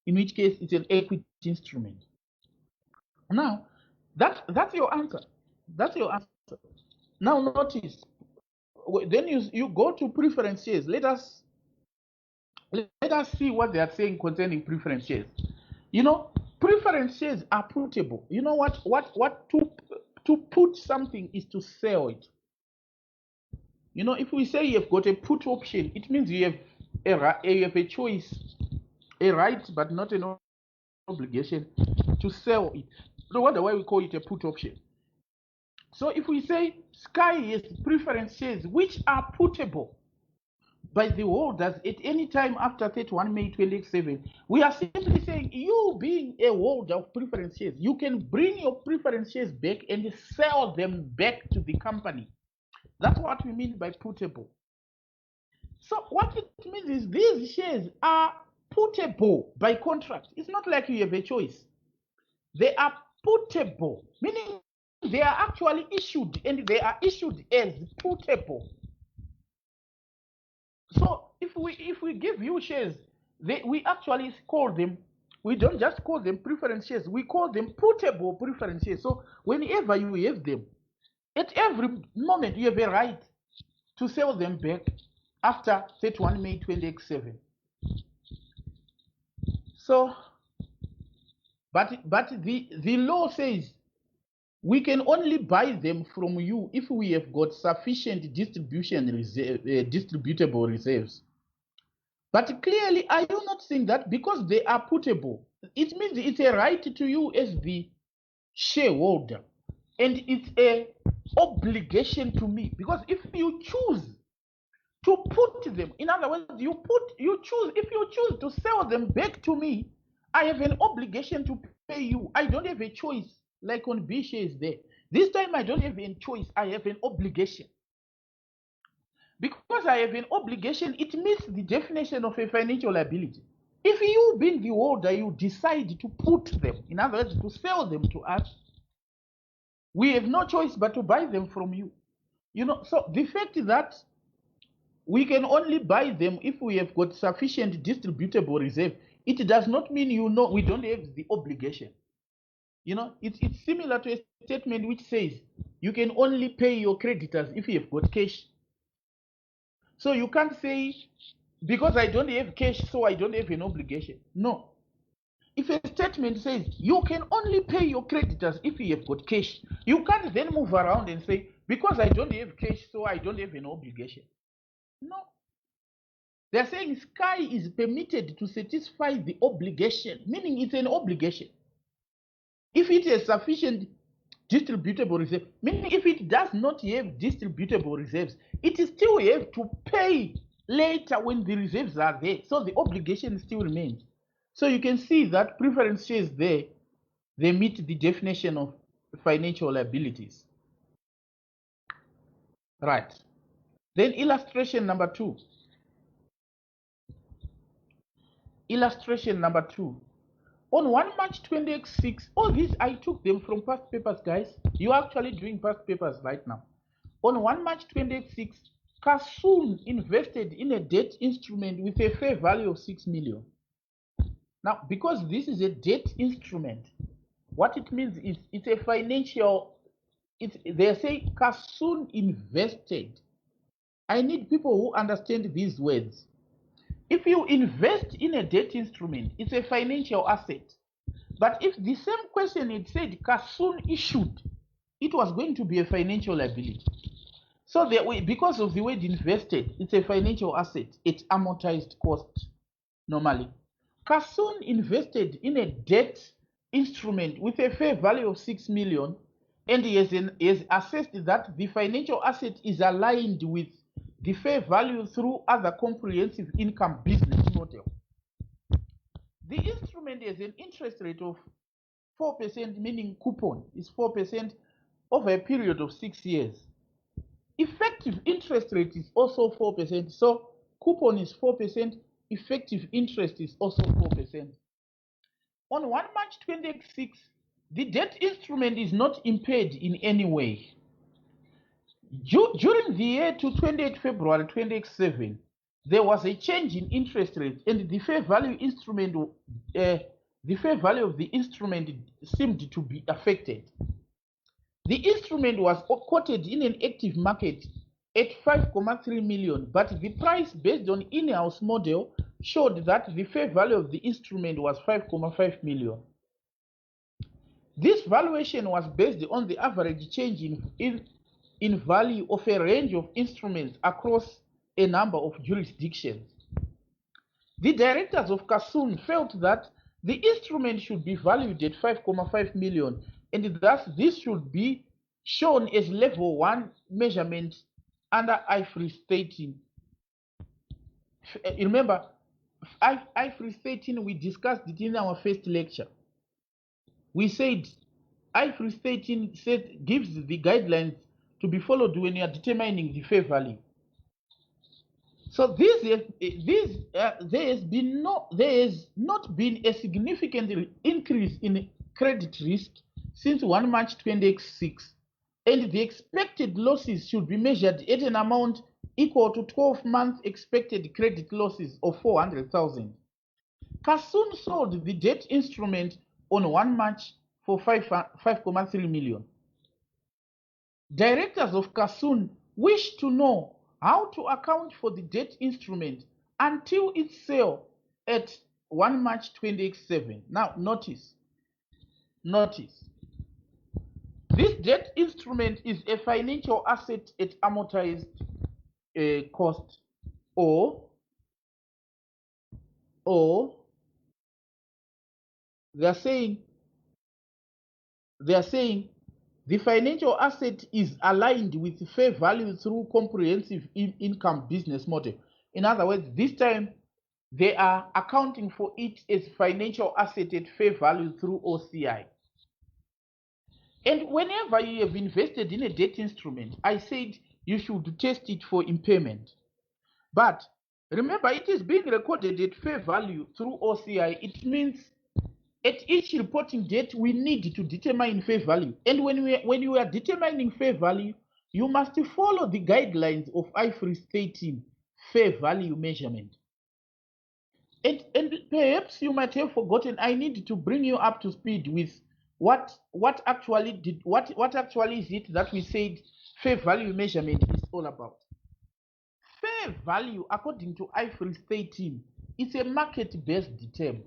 in which case it's an equity instrument. Now, that's your answer. That's your answer. Now notice, then you go to preference shares. Let us see what they are saying concerning preference shares. You know, preference shares are putable. You know what to put something is to sell it. You know, if we say you have got a put option, it means you have a choice, a right, but not an obligation to sell it. No wonder why we call it a put option. So if we say Sky has preference shares which are putable by the holders at any time after 31 May 2027, we are simply saying, you being a holder of preference shares, you can bring your preference shares back and sell them back to the company. That's what we mean by putable. So what it means is these shares are putable by contract. It's not like you have a choice. They are putable, meaning they are actually issued, and they are issued as putable. So if we give you shares, we actually call them, we don't just call them preference shares, we call them putable preference shares. So whenever you have them, at every moment you have a right to sell them back after 31 May 2027. So, but the law says we can only buy them from you if we have got sufficient distributable reserves. But clearly, are you not saying that because they are putable, it means it's a right to you as the shareholder, and it's a obligation to me, because if you choose to put them, in other words, if you choose to sell them back to me, I have an obligation to pay you. I don't have a choice like on B shares there. This time I don't have a choice, I have an obligation. Because I have an obligation, it meets the definition of a financial liability. If you, being the holder, you decide to put them, in other words, to sell them to us, we have no choice but to buy them from you. You know, so the fact that we can only buy them if we have got sufficient distributable reserve, it does not mean, you know, we don't have the obligation. You know, it's similar to a statement which says you can only pay your creditors if you have got cash. So you can't say, because I don't have cash, so I don't have an obligation. No. If a statement says you can only pay your creditors if you have got cash, you can't then move around and say, because I don't have cash, so I don't have an obligation. No. They're saying Sky is permitted to satisfy the obligation, meaning it's an obligation. If it has sufficient distributable reserve, meaning if it does not have distributable reserves, it still have to pay later when the reserves are there. So the obligation still remains. So you can see that preference shares there, they meet the definition of financial liabilities. Right. Then illustration number 2. Illustration number 2. On 1 March 2026, all these I took them from past papers, guys. You're actually doing past papers right now. On 1 March 2026, Kasun invested in a debt instrument with a fair value of 6 million. Now, because this is a debt instrument, what it means is it's a financial they say Kasun invested. I need people who understand these words. If you invest in a debt instrument, it's a financial asset. But if the same question had said Kasun issued, it was going to be a financial liability. So because of the word invested, it's a financial asset. It's amortized cost normally. Kasun invested in a debt instrument with a fair value of 6 million, and he has assessed that the financial asset is aligned with the fair value through other comprehensive income business model. The instrument has an interest rate of 4%, meaning coupon is 4% over a period of 6 years. Effective interest rate is also 4%. So coupon is 4%, effective interest is also 4%. On 1 March 2026, the debt instrument is not impaired in any way. During the year to 28 February 2027, there was a change in interest rate, and the fair value of the instrument seemed to be affected. The instrument was quoted in an active market at 5.3 million, but the price based on in-house model showed that the fair value of the instrument was 5.5 million. This valuation was based on the average change in value of a range of instruments across a number of jurisdictions. The directors of Kasun felt that the instrument should be valued at 5.5 million, and thus this should be shown as level 1 measurement under IFRS 13. Remember, IFRS 13, we discussed it in our first lecture. We said IFRS 13 gives the guidelines to be followed when you are determining the fair value. So there has not been a significant increase in credit risk since 1 March 2026, and the expected losses should be measured at an amount equal to 12-month expected credit losses of 400,000. Kasun sold the debt instrument on 1 March for 5.3 million. Directors of Kasun wish to know how to account for the debt instrument until its sale at 1 March 2027. Now, notice, this debt instrument is a financial asset at amortized cost, or they are saying the financial asset is aligned with fair value through comprehensive income business model. In other words, this time they are accounting for it as financial asset at fair value through OCI. And whenever you have invested in a debt instrument, I said you should test it for impairment. But remember, it is being recorded at fair value through OCI. It means at each reporting date, we need to determine fair value. And when you are determining fair value, you must follow the guidelines of IFRS 13, fair value measurement. And perhaps you might have forgotten, I need to bring you up to speed with what actually is it that we said fair value measurement is all about. Fair value, according to IFRS 13, is a market-based term.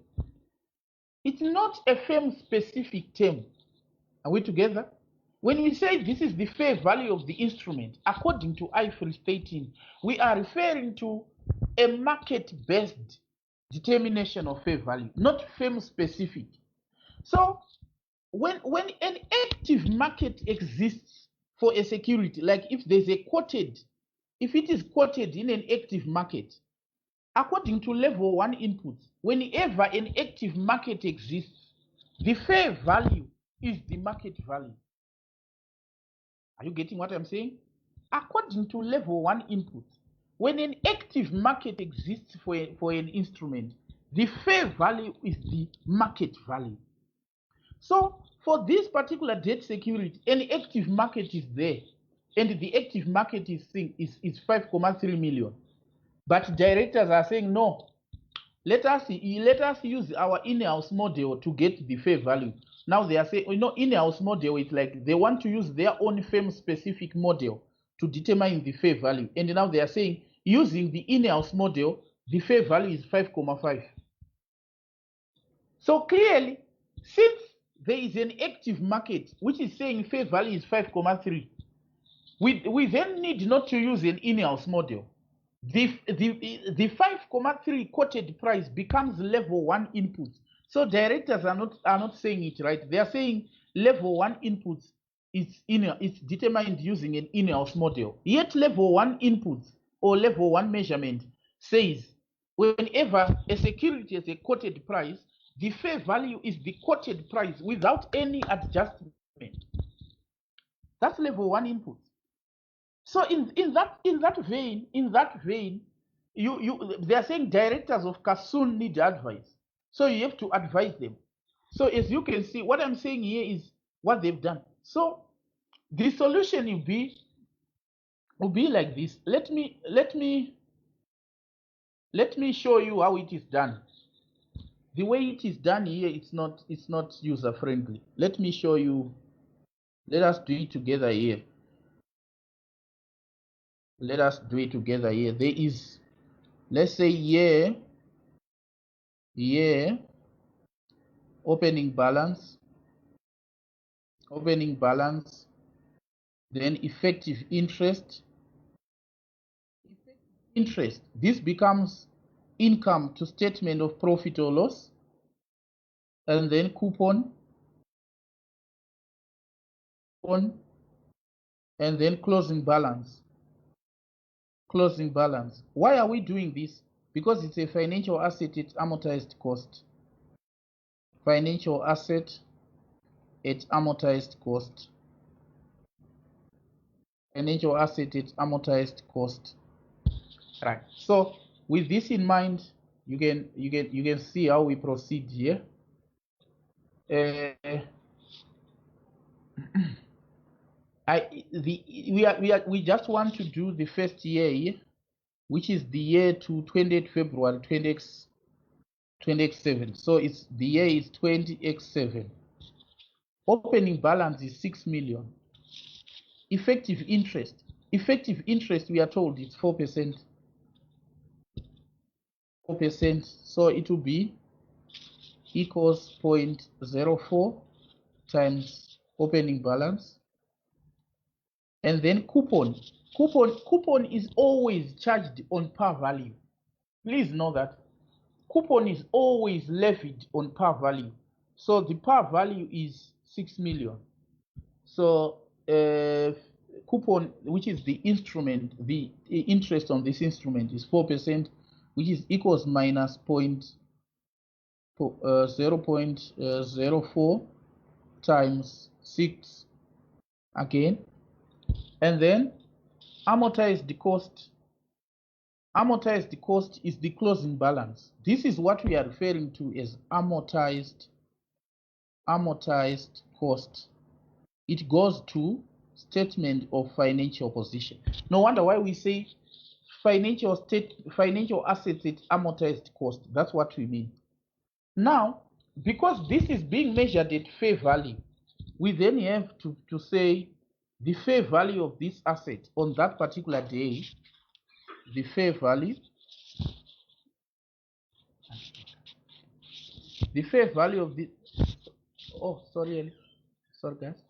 It's not a firm-specific term. Are we together? When we say this is the fair value of the instrument, according to IFRS 13, we are referring to a market-based determination of fair value, not firm-specific. So, when an active market exists for a security, like if it is quoted in an active market, according to level 1 inputs, whenever an active market exists, the fair value is the market value. Are you getting what I'm saying? According to level 1 inputs, when an active market exists for an instrument, the fair value is the market value. So for this particular debt security, an active market is there, and the active market is 5.3 million. But directors are saying, no, let us use our in-house model to get the fair value. Now they are saying, in-house model, it's like they want to use their own firm-specific model to determine the fair value. And now they are saying, using the in-house model, the fair value is 5,5. So clearly, since there is an active market which is saying fair value is 5,3, we then need not to use an in-house model. The 5,3 quoted price becomes level 1 input. So directors are not saying it right. They are saying level 1 inputs is determined using an in-house model. Yet level 1 inputs or level 1 measurement says whenever a security has a quoted price, the fair value is the quoted price without any adjustment. That's level 1 input. So in that vein, they are saying directors of Kasun need advice. So you have to advise them. So as you can see, what I'm saying here is what they've done. So the solution will be like this. Let me show you how it is done. The way it is done here, it's not user friendly. Let me show you. Let us do it together here. Let us do it together here. There is, let's say here, opening balance, then effective interest. This becomes income to statement of profit or loss, and then coupon, and then closing balance. Why are we doing this? Because it's a financial asset at amortized cost. Financial asset at amortized cost. Financial asset at amortized cost. Right. So with this in mind, you can see how we proceed here. We just want to do the first year here, which is the year to 28 February 20x7. So it's the year is 20x7. Opening balance is 6 million. Effective interest we are told it's 4%. 4%. So it will be equals 0.04 times opening balance. And then coupon is always charged on par value. Please know that coupon is always levied on par value. So the par value is 6 million. So coupon, which is the instrument, the interest on this instrument is 4%, which is equals minus 0.04 times 6 again. And then amortized cost is the closing balance. This is what we are referring to as amortized cost. It goes to statement of financial position. No wonder why we say financial assets at amortized cost. That's what we mean. Now, because this is being measured at fair value, we then have to say the fair value of this asset on that particular day, the fair value of the, oh, sorry guys.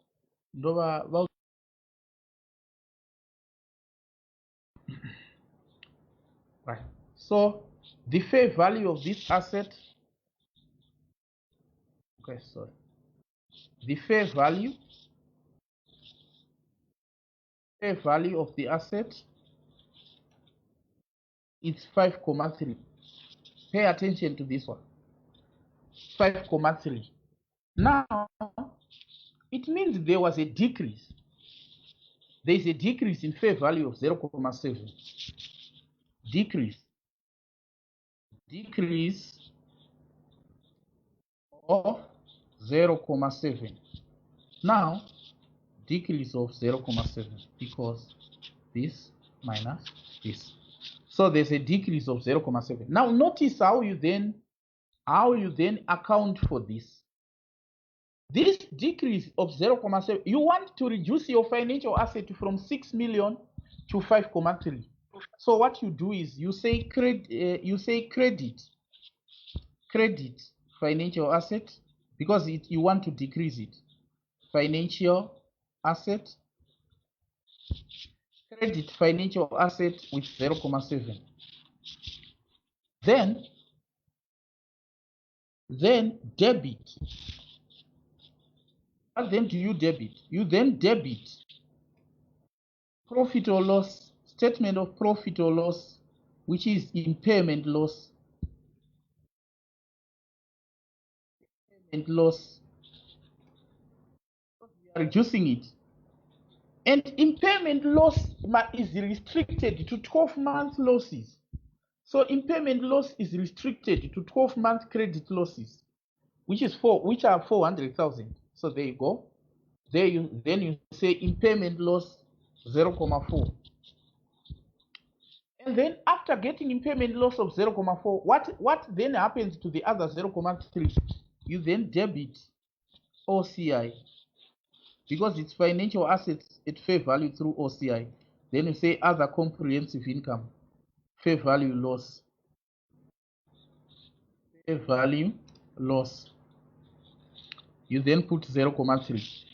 Right. So the fair value of this asset, the fair value of the asset is 5,3. Pay attention to this one. 5,3. Now it means there was a decrease. There is a decrease in fair value of 0,7. Decrease of 0,7. Now decrease of 0,7 because this minus this. So there's a decrease of 0,7. Now notice how you then account for this. This decrease of 0.7, you want to reduce your financial asset from 6 million to 5.3. So what you do is you say credit financial asset, because you want to decrease it. Financial asset, credit financial asset with 0.7. Then debit. What then do you debit? You then debit profit or loss, statement of profit or loss, which is impairment loss. Impairment loss. We are reducing it. And impairment loss is restricted to 12-month losses. So impairment loss is restricted to 12-month credit losses, which are 400,000. So there you go. Then you say impairment loss 0.4. And then after getting impairment loss of 0.4, what then happens to the other 0.3? You then debit OCI, because it's financial assets at fair value through OCI. Then you say other comprehensive income, fair value loss. Fair value loss. You then put 0.3.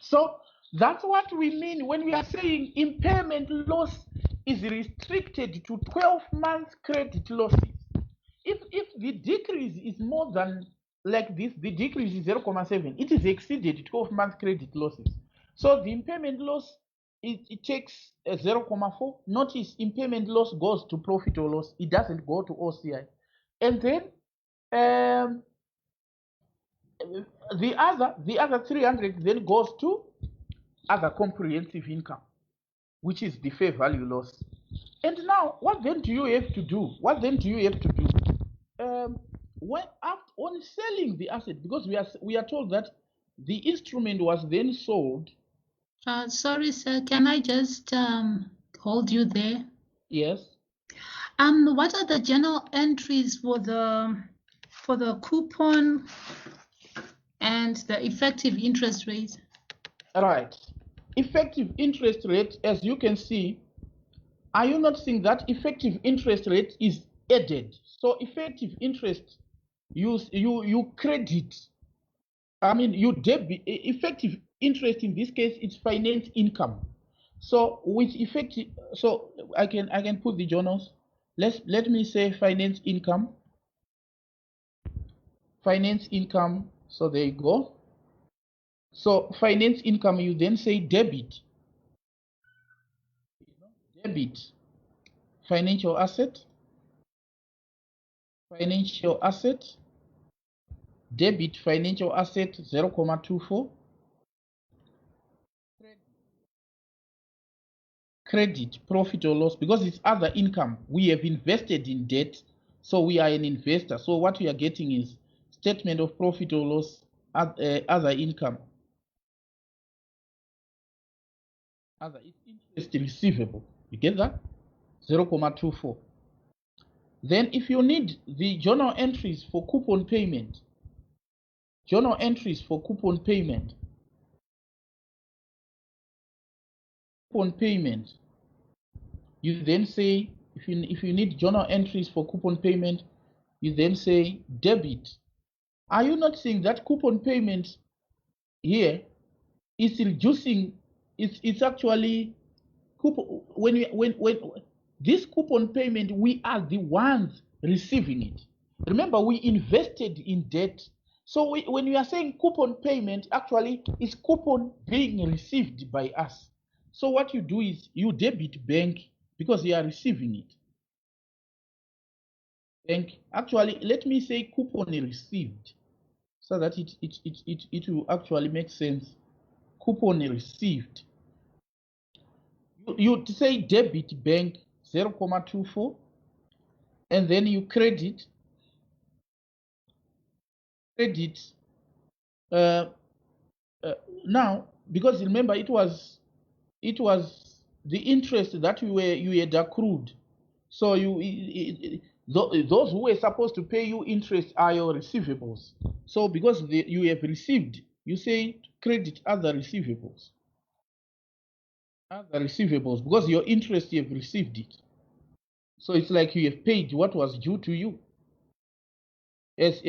So that's what we mean when we are saying impairment loss is restricted to 12-month credit losses. If the decrease is more than like this, the decrease is 0.7, it is exceeded 12-month credit losses. So the impairment loss, it takes 0.4. Notice impairment loss goes to profit or loss. It doesn't go to OCI. And then the other 300 then goes to other comprehensive income, which is the fair value loss. And now, what then do you have to do? On selling the asset, because we are told that the instrument was then sold. Sorry, sir. Can I just hold you there? Yes. What are the journal entries for the coupon and the effective interest rate? Right. Effective interest rate, as you can see, are you not seeing that effective interest rate is added? So effective interest, you credit. I mean, you debit. Effective interest in this case, it's finance income. So with effective, so I can put the journals. Let me say finance income. Finance income. So there you go. So finance income, you then say debit. Debit. Financial asset. Financial asset. Debit financial asset 0.24. Credit profit or loss, because it's other income. We have invested in debt, so we are an investor. So what we are getting is statement of profit or loss, other income. Other interest receivable. You get that? 0.24. Then if you need the journal entries for coupon payment, you then say, if you need journal entries for coupon payment, you then say debit. Are you not seeing that coupon payment here is reducing? It's actually coupon. When this coupon payment, we are the ones receiving it. Remember, we invested in debt. So when we are saying coupon payment, actually it's coupon being received by us. So what you do is you debit bank, because you are receiving it. Bank, actually, let me say coupon received, so that it will actually make sense. Coupon received. You say debit bank 0.24, and then you credit. Now, because remember, it was the interest that you had accrued. So those who were supposed to pay you interest are your receivables. So because you have received, you say credit other receivables. Other receivables, because your interest, you have received it. So it's like you have paid what was due to you. As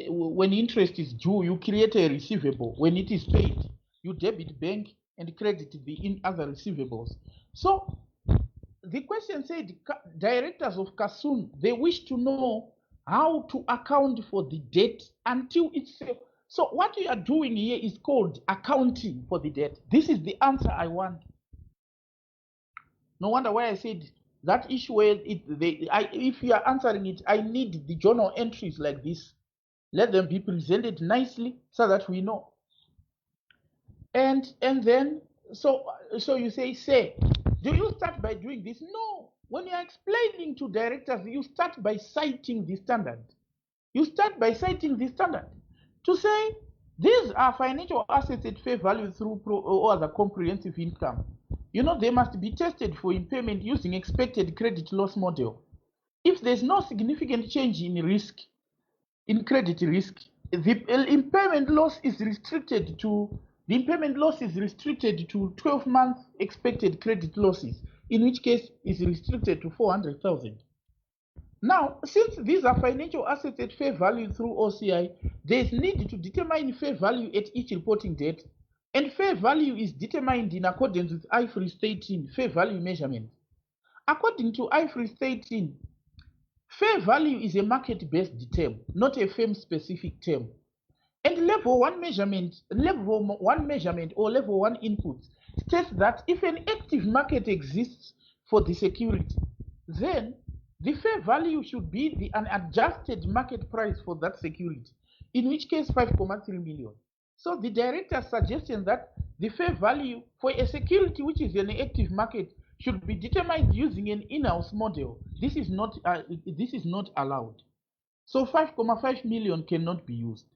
when interest is due, you create a receivable. When it is paid, you debit bank and credit the in other receivables. So the question said, directors of Kasun, they wish to know how to account for the debt until it's safe. So what we are doing here is called accounting for the debt. This is the answer I want. No wonder why I said that issue where if you are answering it, I need the journal entries like this. Let them be presented nicely so that we know. And then so you say, do you start by doing this? No. When you are explaining to directors, you start by citing the standard. You start by citing the standard to say these are financial assets at fair value through or other comprehensive income. You know, they must be tested for impairment using expected credit loss model. If there's no significant change in risk, in credit risk, the impairment loss is restricted to 12-month expected credit losses, in which case is restricted to 400,000. Now, since these are financial assets at fair value through OCI, there is need to determine fair value at each reporting date, and fair value is determined in accordance with IFRS 13 fair value measurement. According to IFRS 13, fair value is a market-based term, not a firm-specific term. And level one measurement or level one input states that if an active market exists for the security, then the fair value should be an adjusted market price for that security, in which case 5.3 million. So the director's suggestion that the fair value for a security which is in an active market should be determined using an in-house model. This is not allowed. So 5.5 million cannot be used.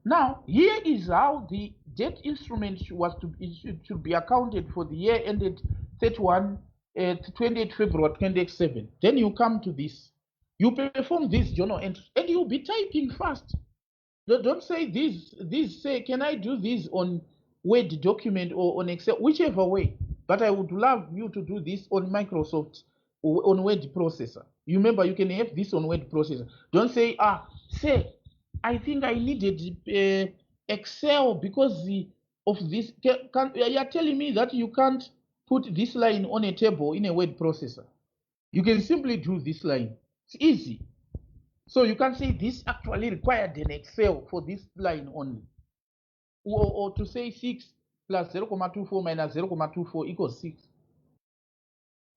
Now, here is how the debt instrument should be accounted for the year ended 28 February 2027. Then you come to this. You perform this journal entry, and you'll be typing fast. Don't say this. Say, can I do this on Word document or on Excel, whichever way. But I would love you to do this on Microsoft or on Word processor. You remember, you can have this on Word processor. Don't say, I think I needed Excel because of this. You're telling me that you can't put this line on a table in a word processor. You can simply do this line. It's easy. So you can say this actually required an Excel for this line only. Or to say 6 plus 0.24 minus 0.24 equals 6.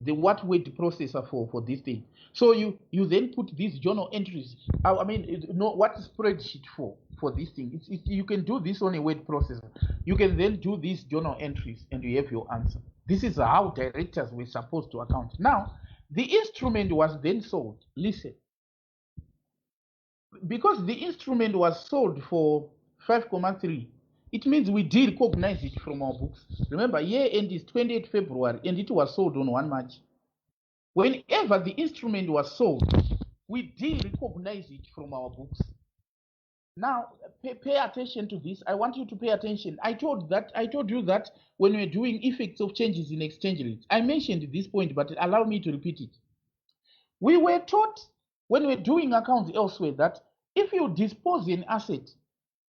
The what word processor for this thing. So you then put these journal entries. What spreadsheet for this thing. You can do this on a word processor. You can then do these journal entries and you have your answer. This is how directors were supposed to account. Now, the instrument was then sold. Listen. Because the instrument was sold for 5.3, it means we did recognize it from our books. Remember, year end is 28 February and it was sold on 1 March. Whenever the instrument was sold, we did recognize it from our books. Now, pay attention to this. I want you to pay attention. I told you that when we're doing effects of changes in exchange rates, I mentioned this point, but allow me to repeat it. We were taught when we're doing accounts elsewhere that if you dispose an asset,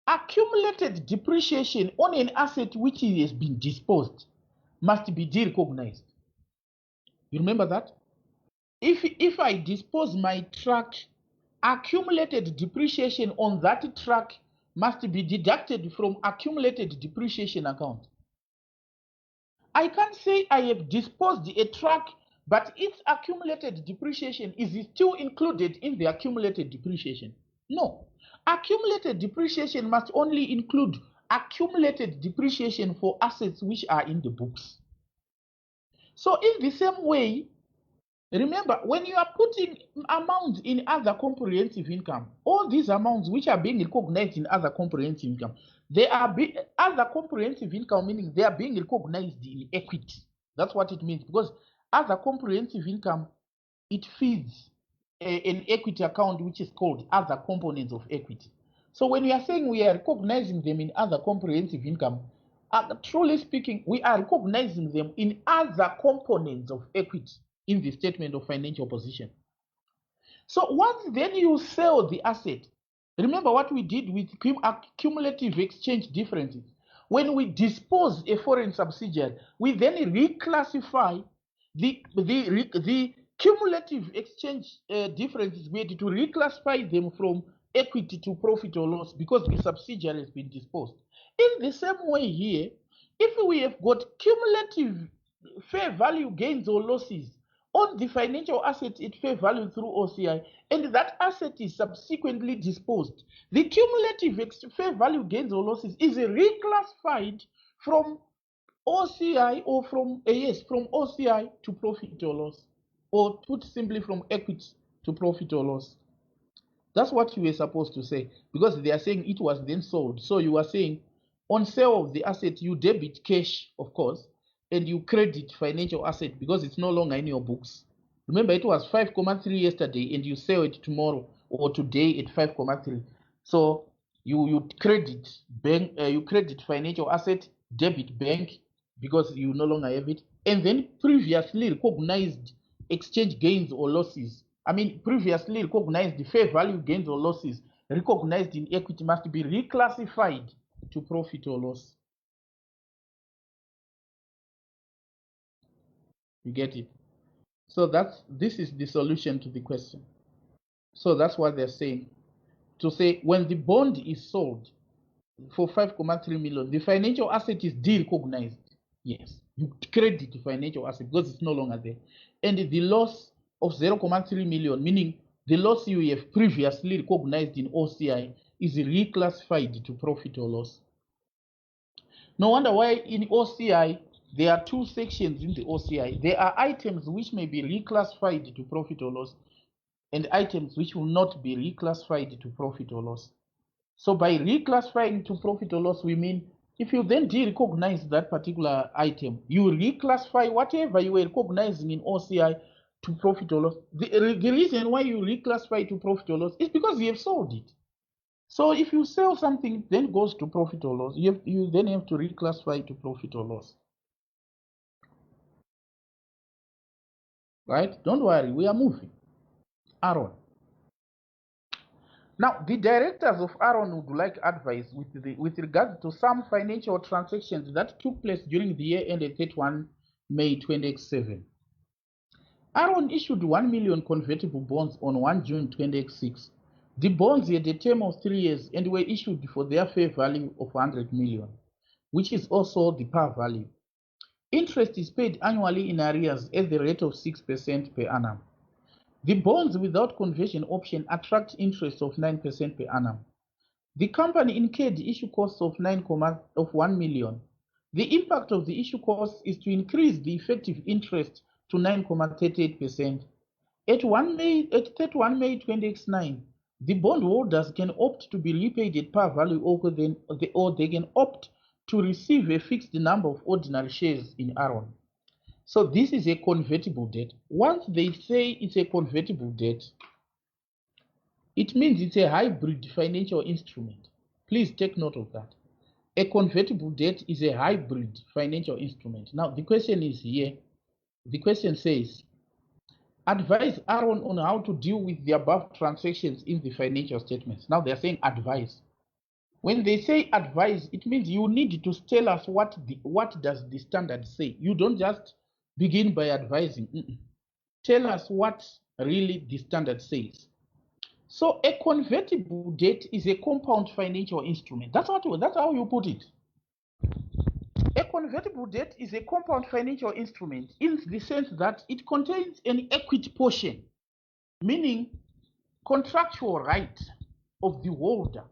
accumulated depreciation on an asset which has been disposed must be derecognized. You remember that? If I dispose my truck, accumulated depreciation on that truck must be deducted from accumulated depreciation account. I can't say I have disposed a truck, but its accumulated depreciation is still included in the accumulated depreciation. No. Accumulated depreciation must only include accumulated depreciation for assets which are in the books. So in the same way, remember, when you are putting amounts in other comprehensive income, all these amounts which are being recognized in other comprehensive income, they are other comprehensive income, meaning they are being recognized in equity. That's what it means, because other comprehensive income, it feeds an equity account which is called other components of equity. So when we are saying we are recognizing them in other comprehensive income, truly speaking, we are recognizing them in other components of equity in the statement of financial position. So once then you sell the asset, remember what we did with cumulative exchange differences. When we dispose a foreign subsidiary, we then reclassify the cumulative exchange differences. We had to reclassify them from equity to profit or loss because the subsidiary has been disposed. In the same way here, if we have got cumulative fair value gains or losses on the financial asset at fair value through OCI, and that asset is subsequently disposed, the cumulative fair value gains or losses is reclassified from OCI or from from OCI to profit or loss, or put simply from equity to profit or loss. That's what you were supposed to say, because they are saying it was then sold. So you are saying on sale of the asset, you debit cash, of course, and you credit financial asset because it's no longer in your books. Remember, it was 5.3 yesterday, and you sell it tomorrow or today at 5.3. So you credit bank, you credit financial asset, debit bank because you no longer have it, and then previously recognized exchange gains or losses. I mean, previously recognized the fair value gains or losses recognized in equity must be reclassified to profit or loss. You get it? So this is the solution to the question. So that's what they're saying. To say when the bond is sold for 5.3 million, the financial asset is derecognized. Yes, you credit the financial asset because it's no longer there. And the loss of 0.3 million, meaning the loss you have previously recognized in OCI, is reclassified to profit or loss. No wonder why in OCI, there are two sections in the OCI. There are items which may be reclassified to profit or loss, and items which will not be reclassified to profit or loss. So by reclassifying to profit or loss, we mean if you then derecognize that particular item, you reclassify whatever you were recognizing in OCI to profit or loss. The reason why you reclassify to profit or loss is because you have sold it. So if you sell something, then it goes to profit or loss. You then have to reclassify to profit or loss. Right? Don't worry, we are moving. Aaron. Now, the directors of Aaron would like advice with regard to some financial transactions that took place during the year ended 31 May 2007. Aaron issued 1 million convertible bonds on 1 June 2006. The bonds had a term of 3 years and were issued for their fair value of 100 million, which is also the par value. Interest is paid annually in arrears at the rate of 6% per annum. The bonds without conversion option attract interest of 9% per annum. The company incurred issue costs of 1 million. The impact of the issue costs is to increase the effective interest to 9.38%. At 31 May 2009, the bondholders can opt to be repaid at par value or they can opt to receive a fixed number of ordinary shares in Aaron. So this is a convertible debt. Once they say it's a convertible debt, it means it's a hybrid financial instrument. Please take note of that. A convertible debt is a hybrid financial instrument. Now the question is here. The question says, advise Aaron on how to deal with the above transactions in the financial statements. Now they're saying advise. When they say advise, it means you need to tell us what does the standard say. You don't just begin by advising. Tell us what really the standard says. So a convertible debt is a compound financial instrument. That's how you put it. A convertible debt is a compound financial instrument in the sense that it contains an equity portion, meaning contractual right of the holder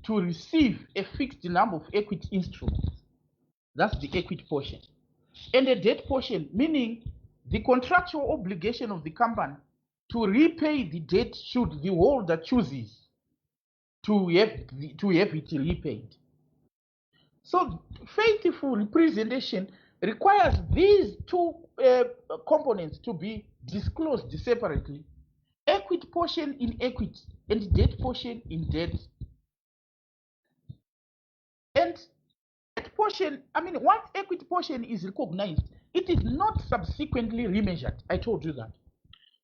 to receive a fixed number of equity instruments. That's the equity portion. And a debt portion, meaning the contractual obligation of the company to repay the debt should the holder chooses to have it repaid. So faithful representation requires these two components to be disclosed separately. Equity portion in equity and debt portion in debt. portion, once equity portion is recognized, it is not subsequently remeasured. I told you that.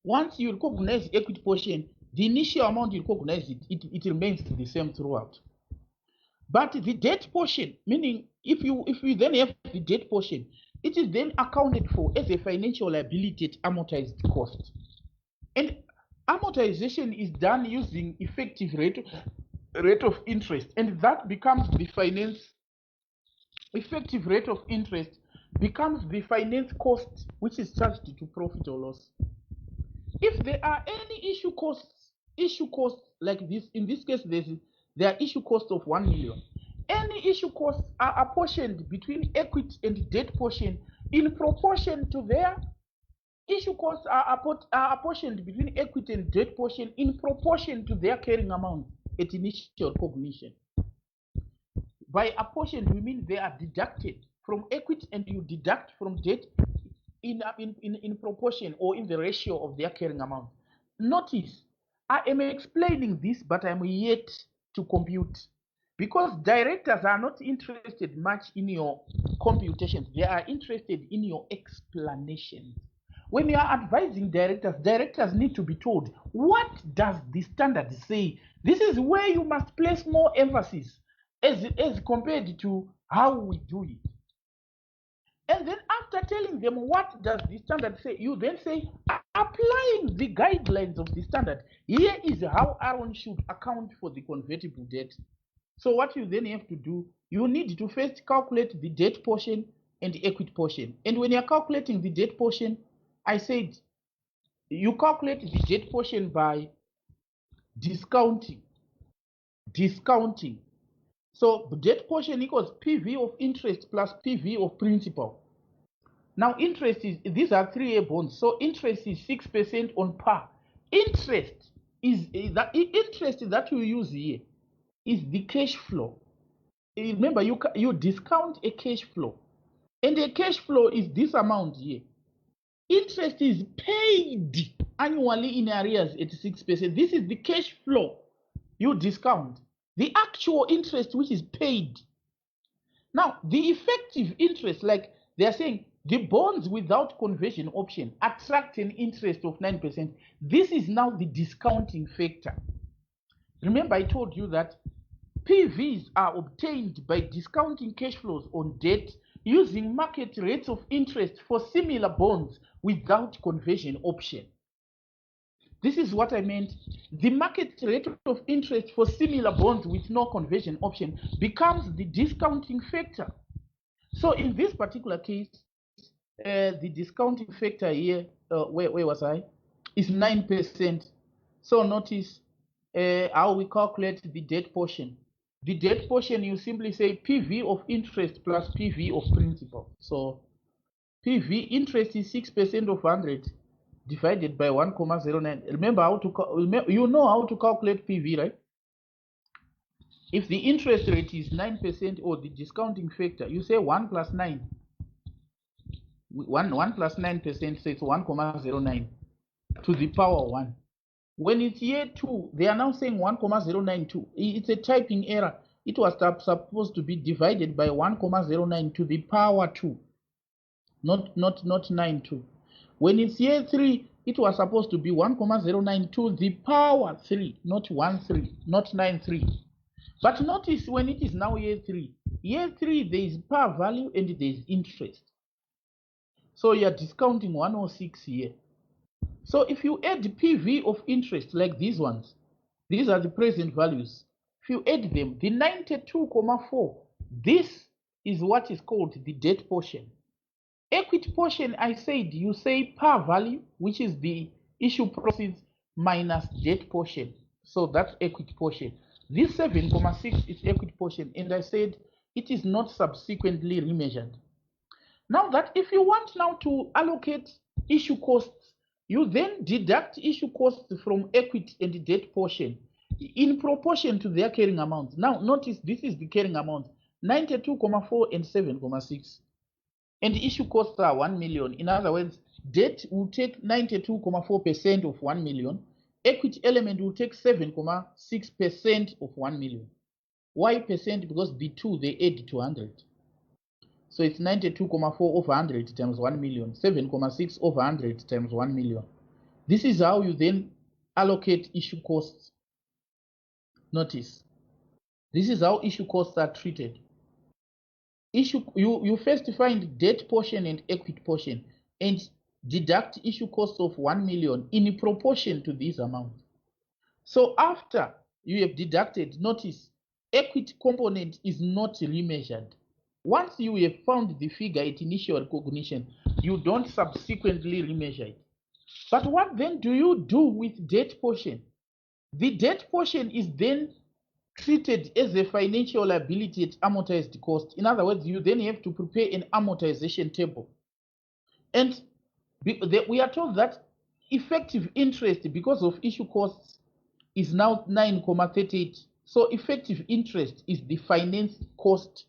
Once you recognize equity portion, the initial amount you recognize it remains the same throughout. But the debt portion, meaning if you then have the debt portion, it is then accounted for as a financial liability at amortized cost. And amortization is done using effective rate of interest, and that becomes the finance effective rate of interest becomes the finance cost which is charged to profit or loss. If there are any issue costs like this, in this case there are issue costs of 1 million. Any issue costs are apportioned between equity and debt portion in proportion to their issue costs are apportioned between equity and debt portion in proportion to their carrying amount at initial recognition. By apportion, we mean they are deducted from equity and you deduct from debt in proportion or in the ratio of their carrying amount. Notice, I am explaining this, but I'm yet to compute, because directors are not interested much in your computations. They are interested in your explanations. When you are advising directors need to be told, what does the standard say? This is where you must place more emphasis as compared to how we do it. And then after telling them what does the standard say, you then say, applying the guidelines of the standard, here is how Aaron should account for the convertible debt. So what you then have to do, you need to first calculate the debt portion and the equity portion. And when you're calculating the debt portion, I said you calculate the debt portion by discounting. So the debt portion equals PV of interest plus PV of principal. Now interest is, these are 3-year bonds, so interest is 6% on par. Interest that you use here is the cash flow. Remember, you discount a cash flow, and a cash flow is this amount here. Interest is paid annually in arrears at 6%. This is the cash flow you discount. The actual interest which is paid. Now, the effective interest, like they are saying, the bonds without conversion option attract an interest of 9%. This is now the discounting factor. Remember, I told you that PVs are obtained by discounting cash flows on debt using market rates of interest for similar bonds without conversion option. This is what I meant. The market rate of interest for similar bonds with no conversion option becomes the discounting factor. So in this particular case, the discounting factor here, where was I? Is 9%. So notice how we calculate the debt portion. The debt portion, you simply say PV of interest plus PV of principal. So PV interest is 6% of 100 divided by 1,09. Remember how to you know how to calculate PV, right? If the interest rate is 9% or the discounting factor, you say 1 plus 9. 1 plus 9%, so it's 1,09 to the power 1. When it's year 2, they are now saying 1,092. It's a typing error. It was supposed to be divided by 1,09 to the power 2, not 92. When it's year 3, it was supposed to be 1,09 to the power 3, not 13, not 93. But notice when it is now year 3, there is par value and there is interest. So you are discounting 106 here. So if you add the PV of interest like these ones, these are the present values. If you add them, the 92,4, this is what is called the debt portion. Equity portion, I said, you say par value, which is the issue proceeds minus debt portion. So that's equity portion. This 7,6 is equity portion, and I said it is not subsequently remeasured. Now that if you want now to allocate issue costs, you then deduct issue costs from equity and debt portion in proportion to their carrying amount. Now notice this is the carrying amount, 92,4 and 7,6. And the issue costs are 1 million. In other words, debt will take 92,4% of 1 million. Equity element will take 7,6% of 1 million. Why percent? Because the two, they add to 100. So it's 92.4 over 100 times 1 million, 7.6 over 100 times 1 million. This is how you then allocate issue costs. Notice, this is how issue costs are treated. You first find debt portion and equity portion and deduct issue cost of 1 million in proportion to this amount. So after you have deducted, notice, equity component is not remeasured. Once you have found the figure at initial recognition, you don't subsequently remeasure it. But what then do you do with debt portion? The debt portion is then treated as a financial liability at amortized cost. In other words, you then have to prepare an amortization table. And we are told that effective interest, because of issue costs, is now 9.38. So effective interest is the finance cost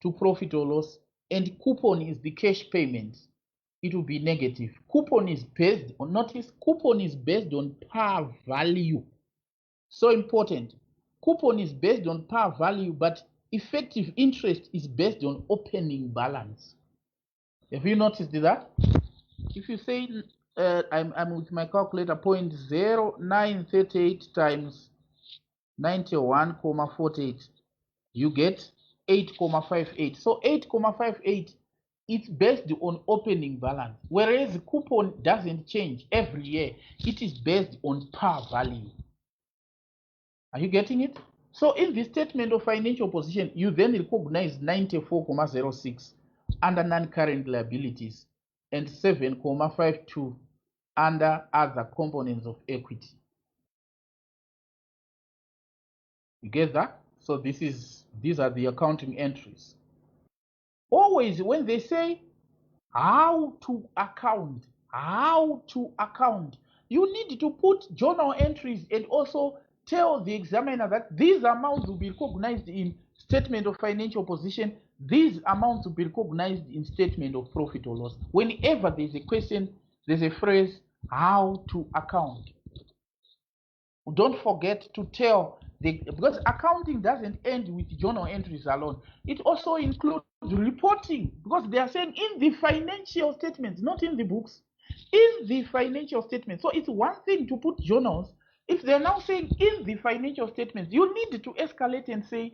to profit or loss, and coupon is the cash payment. It will be negative. Coupon is based on, notice, coupon is based on par value. So important. Coupon is based on par value, but effective interest is based on opening balance. Have you noticed that? If you say I'm with my calculator, 0.0938 times 91.48, you get 8.58. So 8.58, it's based on opening balance, whereas coupon doesn't change every year. It is based on par value. Are you getting it? So in the statement of financial position, you then recognize 94.06 under non-current liabilities and 7.52 under other components of equity. You get that? So these are the accounting entries. Always when they say how to account, you need to put journal entries and also tell the examiner that these amounts will be recognized in statement of financial position, these amounts will be recognized in statement of profit or loss. Whenever there's a question, there's a phrase, how to account. Don't forget to tell, because accounting doesn't end with journal entries alone. It also includes reporting, because they are saying in the financial statements, not in the books, in the financial statements. So it's one thing to put journals. If they're now saying in the financial statements, you need to escalate and say,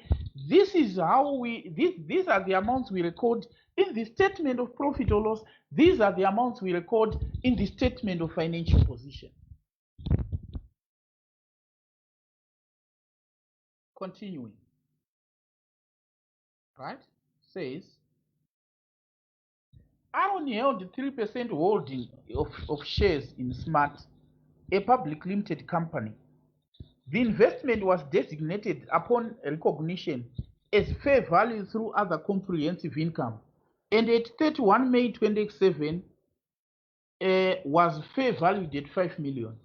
this is how these are the amounts we record in the statement of profit or loss. These are the amounts we record in the statement of financial position. Continuing, right? Says, Aaron held 3% holding of shares in Smart, a public limited company. The investment was designated upon recognition as fair value through other comprehensive income, and at 31 May 2027 was fair valued at 5 million.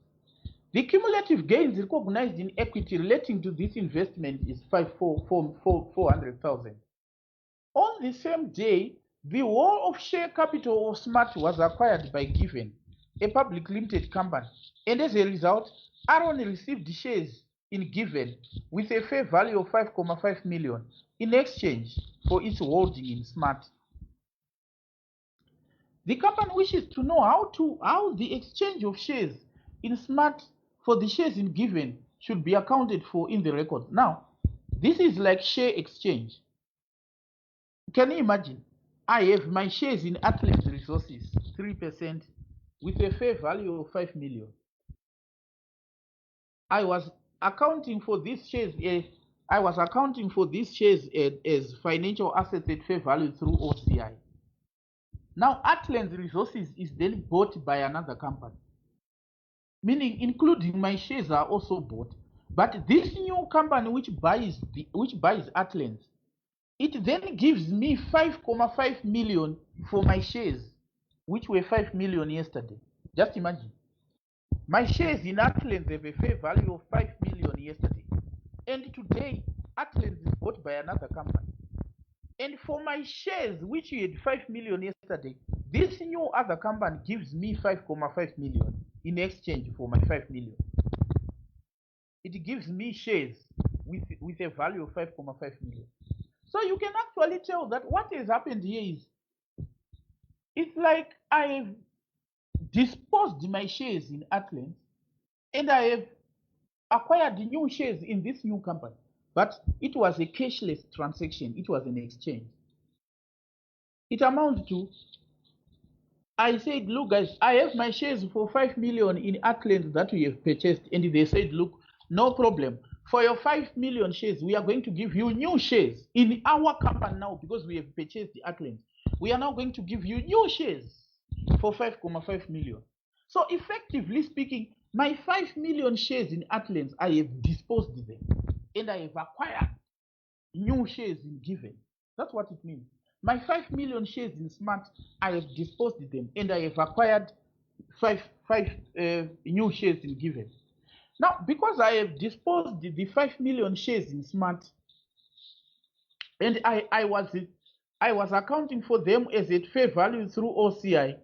The cumulative gains recognized in equity relating to this investment is 400,000. On the same day, the whole of share capital of Smart was acquired by Given, a public limited company, and as a result, Aaron received shares in Given with a fair value of 5.5 million in exchange for its holding in Smart. The company wishes to know how the exchange of shares in Smart for the shares in Given should be accounted for in the record. Now, this is like share exchange. Can you imagine? I have my shares in Atlas Resources, 3%, with a fair value of 5 million. I was accounting for these shares as financial assets at fair value through OCI. Now, Atlas Resources is then bought by another company, meaning including my shares are also bought. But this new company which buys Atlas, it then gives me 5.5 million for my shares, which were 5 million yesterday. Just imagine. My shares in Atlas have a fair value of 5 million yesterday. And today, Atlas is bought by another company. And for my shares, which had 5 million yesterday, this new other company gives me 5.5 million in exchange for my 5 million. It gives me shares with a value of 5.5 million. So you can actually tell that what has happened here is It's like I have disposed my shares in Atlant and I have acquired new shares in this new company. But it was a cashless transaction. It was an exchange. It amounts to, I said, look, guys, I have my shares for 5 million in Atlant that we have purchased. And they said, look, no problem. For your 5 million shares, we are going to give you new shares in our company now because we have purchased the Atlant. We are now going to give you new shares for 5.5 million. So effectively speaking, my 5 million shares in Atlant, I have disposed of them and I have acquired new shares in Given. That's what it means. My 5 million shares in Smart, I have disposed of them and I have acquired five new shares in Given. Now, because I have disposed the 5 million shares in Smart and I was accounting for them as at fair value through OCI,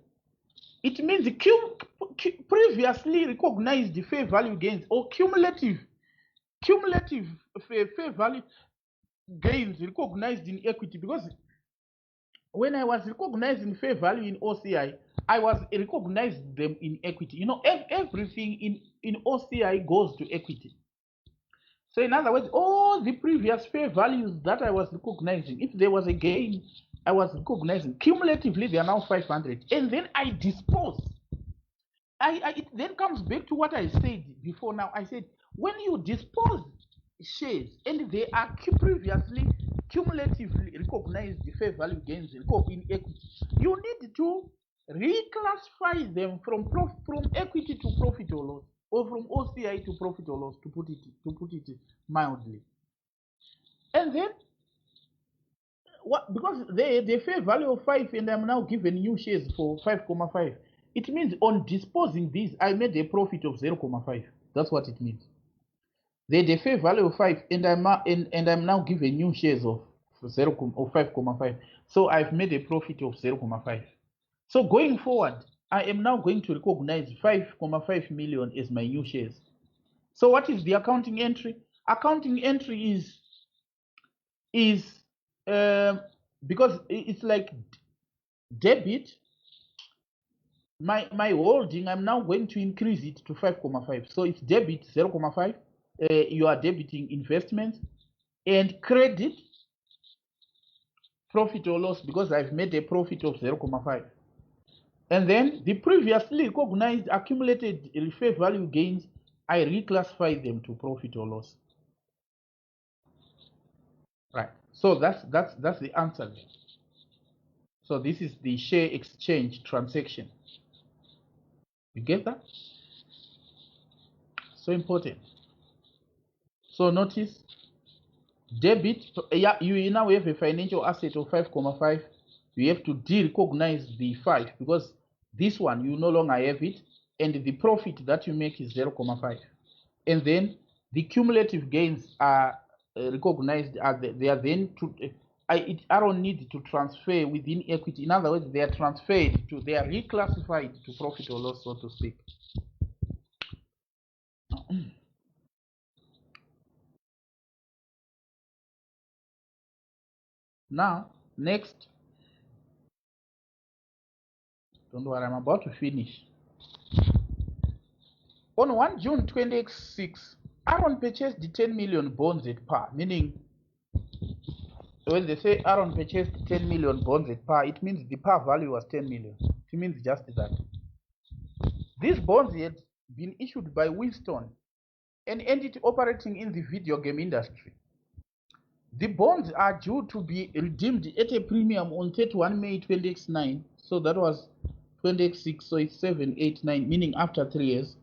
it means previously recognized the fair value gains or cumulative fair value gains recognized in equity, because when I was recognizing fair value in OCI, I was recognizing them in equity. You know, everything in OCI goes to equity. So in other words, all the previous fair values that I was recognizing, if there was a gain, I was recognizing cumulatively, they are now 500. And then I dispose. It then comes back to what I said before now. I said, when you dispose shares and they are previously cumulatively recognized the fair value gains in equity, you need to reclassify them from equity to profit or loss, or from OCI to profit or loss, to put it mildly. And then what, because the fair value of 5 and I'm now given new shares for 5.5, it means on disposing these I made a profit of 0.5. That's what it means. The fair value of 5 and I'm now given new shares of 5.5. So I've made a profit of 0.5. So going forward, I am now going to recognize 5.5 million as my new shares. So what is the accounting entry? Accounting entry is because it's like debit. My holding, I'm now going to increase it to 5.5. So it's debit 0.5. You are debiting investments, and credit profit or loss because I've made a profit of 0.5. And then the previously recognized accumulated fair value gains, I reclassify them to profit or loss. Right. So that's the answer there. So this is the share exchange transaction. You get that? So important. So notice, debit, you now have a financial asset of 5.5. You have to de-recognize the 5 because this one you no longer have it, and the profit that you make is 0.5. And then the cumulative gains are recognized as they are then I don't need to transfer within equity. In other words, they are transferred to, they are reclassified to profit or loss, so to speak. Now, next, don't worry, I'm about to finish. On 1 June 2026, Aaron purchased the 10 million bonds at par, meaning when they say Aaron purchased 10 million bonds at par, it means the par value was 10 million. It means just that. These bonds had been issued by Winston, an entity operating in the video game industry. The bonds are due to be redeemed at a premium on 31 May 20x9. So that was 20x6, so it's 7, 8, 9, meaning after 3 years.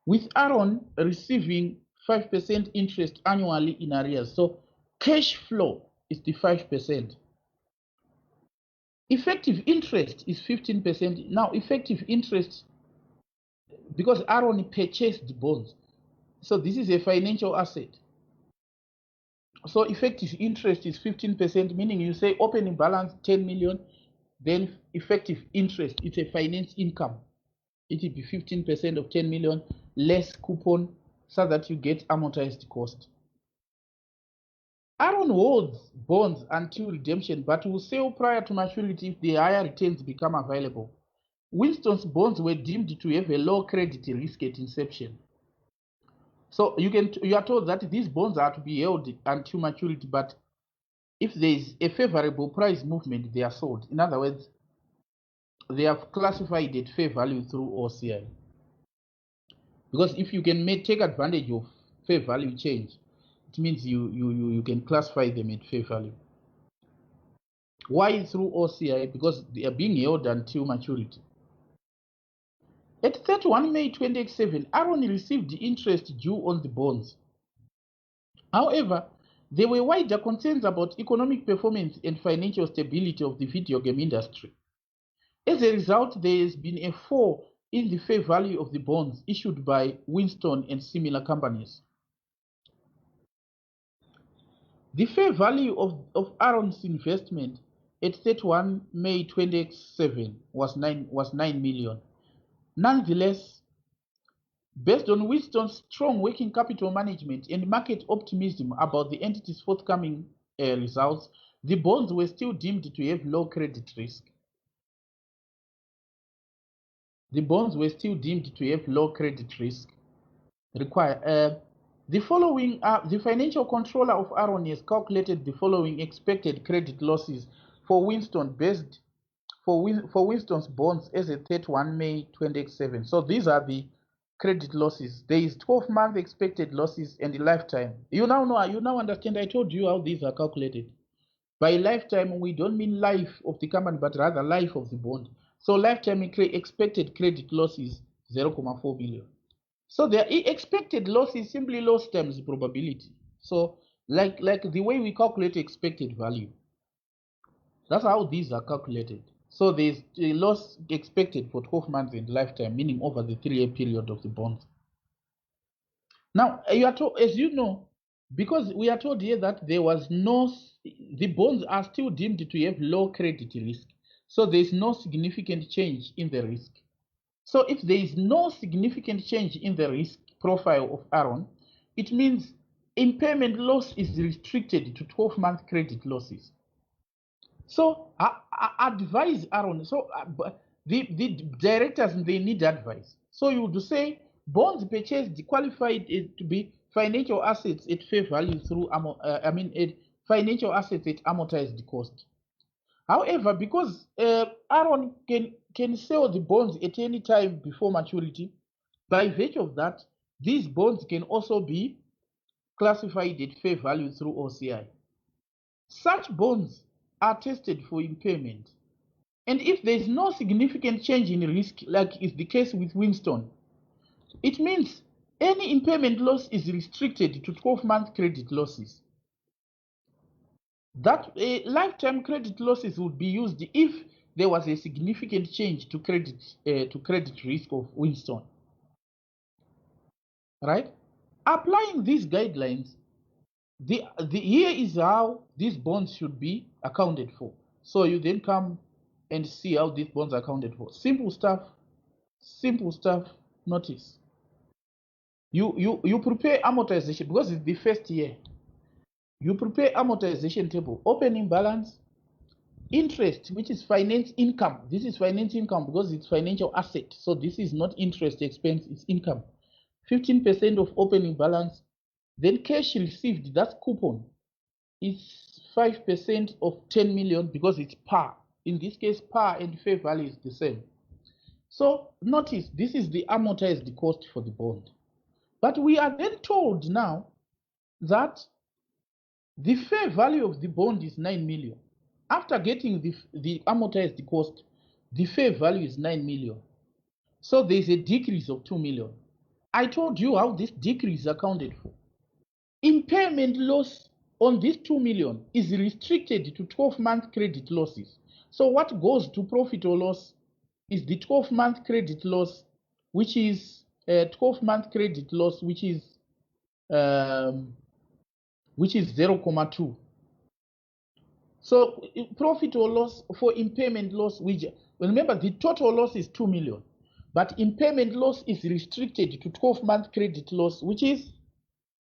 With Aaron receiving 5% interest annually in arrears. So cash flow is the 5%. Effective interest is 15%. Now, effective interest, because Aaron purchased the bonds, so this is a financial asset. So effective interest is 15%, meaning you say opening balance 10 million, then effective interest, it's a finance income. It will be 15% of 10 million less coupon, so that you get amortized cost. Aaron holds bonds until redemption, but will sell prior to maturity if the higher returns become available. Winston's bonds were deemed to have a low credit risk at inception. So you are told that these bonds are to be held until maturity, but if there is a favorable price movement, they are sold. In other words, they are classified at fair value through OCI. Because if you can take advantage of fair value change, it means you can classify them at fair value. Why through OCI? Because they are being held until maturity. At 31 May 2007, Aaron received the interest due on the bonds. However, there were wider concerns about economic performance and financial stability of the video game industry. As a result, there has been a fall in the fair value of the bonds issued by Winston and similar companies. The fair value of Aaron's investment at 31 May 2007 was 9 million. Nonetheless, based on Winston's strong working capital management and market optimism about the entity's forthcoming results, the bonds were still deemed to have low credit risk. The bonds were still deemed to have low credit risk. The following the financial controller of Aaron has calculated the following expected credit losses for Winston based for Winston's bonds as at 31 May 2007. So these are the credit losses. There is 12-month expected losses and lifetime. You now understand. I told you how these are calculated. By lifetime, we don't mean life of the company, but rather life of the bond. So lifetime expected credit loss is 0.4 billion. So the expected loss is simply loss times probability. So like the way we calculate expected value. That's how these are calculated. So there's a loss expected for 12 months and lifetime, meaning over the 3-year period of the bonds. Now, you are told, as you know, because we are told here that there was the bonds are still deemed to have low credit risk. So there is no significant change in the risk. So if there is no significant change in the risk profile of Aaron, it means impairment loss is restricted to 12-month credit losses. So I advise Aaron. So the directors, they need advice. So you would say bonds purchased qualified to be financial assets at fair value through financial assets at amortized cost. However, because Aaron can sell the bonds at any time before maturity, by virtue of that, these bonds can also be classified at fair value through OCI. Such bonds are tested for impairment. And if there is no significant change in risk, like is the case with Winston, it means any impairment loss is restricted to 12-month credit losses. That lifetime credit losses would be used if there was a significant change to credit risk of Winston. Right? Applying these guidelines, here is how these bonds should be accounted for. So you then come and see how these bonds are accounted for. Simple stuff. Notice. You prepare amortization because it's the first year. You prepare amortization table, opening balance, interest, which is finance income. This is finance income because it's financial asset. So this is not interest expense, it's income. 15% of opening balance. Then cash received, that's coupon, is 5% of 10 million because it's par. In this case, par and fair value is the same. So notice this is the amortized cost for the bond. But we are then told now that the fair value of the bond is 9 million. After getting the amortized cost, the fair value is 9 million. So there's a decrease of 2 million. I told you how this decrease is accounted for. Impairment loss on this 2 million is restricted to 12-month credit losses. So what goes to profit or loss is the 12-month credit loss, which is 12-month credit loss, which is 0.2. So profit or loss for impairment loss, remember the total loss is 2 million, but impairment loss is restricted to 12-month credit loss, which is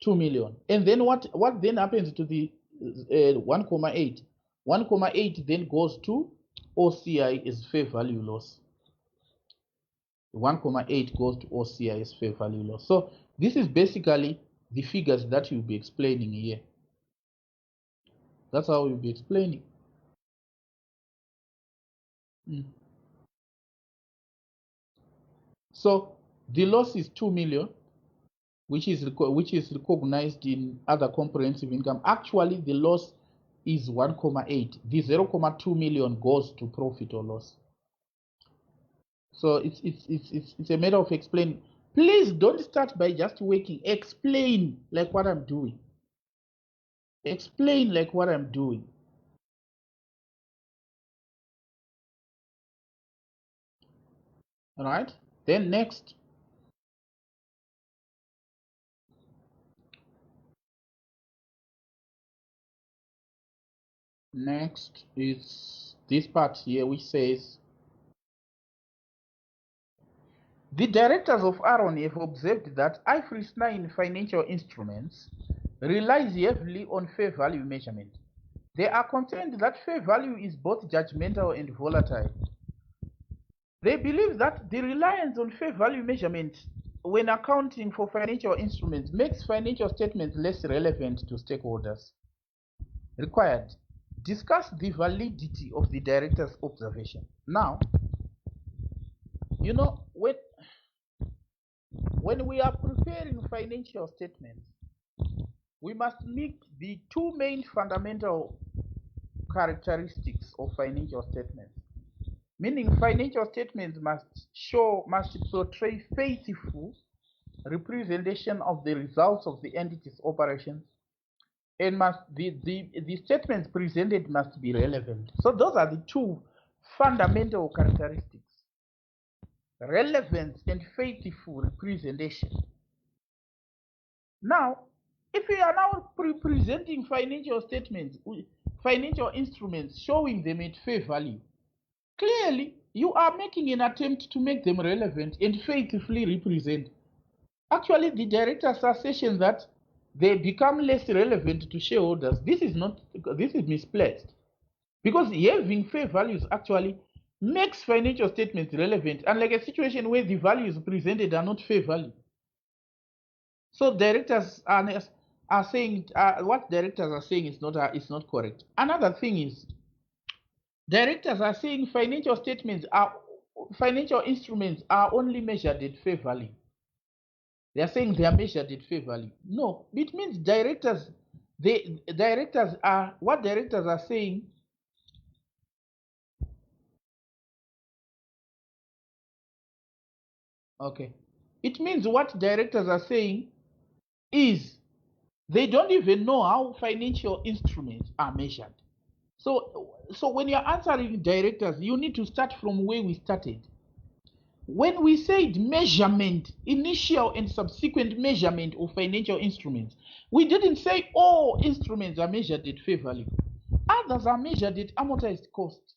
2 million. And then what then happens to the 1,8. 1,8 then goes to OCI as fair value loss. 1,8 goes to OCI as fair value loss. So this is basically the figures that you'll be explaining here. That's how you'll be explaining. So the loss is 2 million, which is recognized in other comprehensive income. Actually, the loss is 1,8. The 0,2 million goes to profit or loss. So it's a matter of explaining. Please don't start by just working. Explain like what I'm doing. Explain like what I'm doing. All right. Then next. Next is this part here, which says the directors of Aaron have observed that IFRS 9 financial instruments relies heavily on fair value measurement. They are concerned that fair value is both judgmental and volatile. They believe that the reliance on fair value measurement when accounting for financial instruments makes financial statements less relevant to stakeholders. Required. Discuss the validity of the director's observation. Now, you know, when we are preparing financial statements, we must meet the two main fundamental characteristics of financial statements. Meaning financial statements must portray faithful representation of the results of the entity's operations, and the statements presented must be relevant. So those are the two fundamental characteristics: relevance and faithful representation. Now, if we are now presenting financial statements, financial instruments, showing them at fair value, clearly you are making an attempt to make them relevant and faithfully represent. Actually, the director's assertion that they become less relevant to shareholders, this is misplaced, because having fair values actually makes financial statements relevant, unlike a situation where the values presented are not fair value. So directors are saying what directors are saying is not correct. Another thing is, directors are saying financial instruments are only measured at fair value. They are saying they are measured at fair value. No, it means what directors are saying. Okay, it means what directors are saying is they don't even know how financial instruments are measured. So when you're answering directors, you need to start from where we started. When we said measurement, initial and subsequent measurement of financial instruments, we didn't say all instruments are measured at fair value. Others are measured at amortized cost.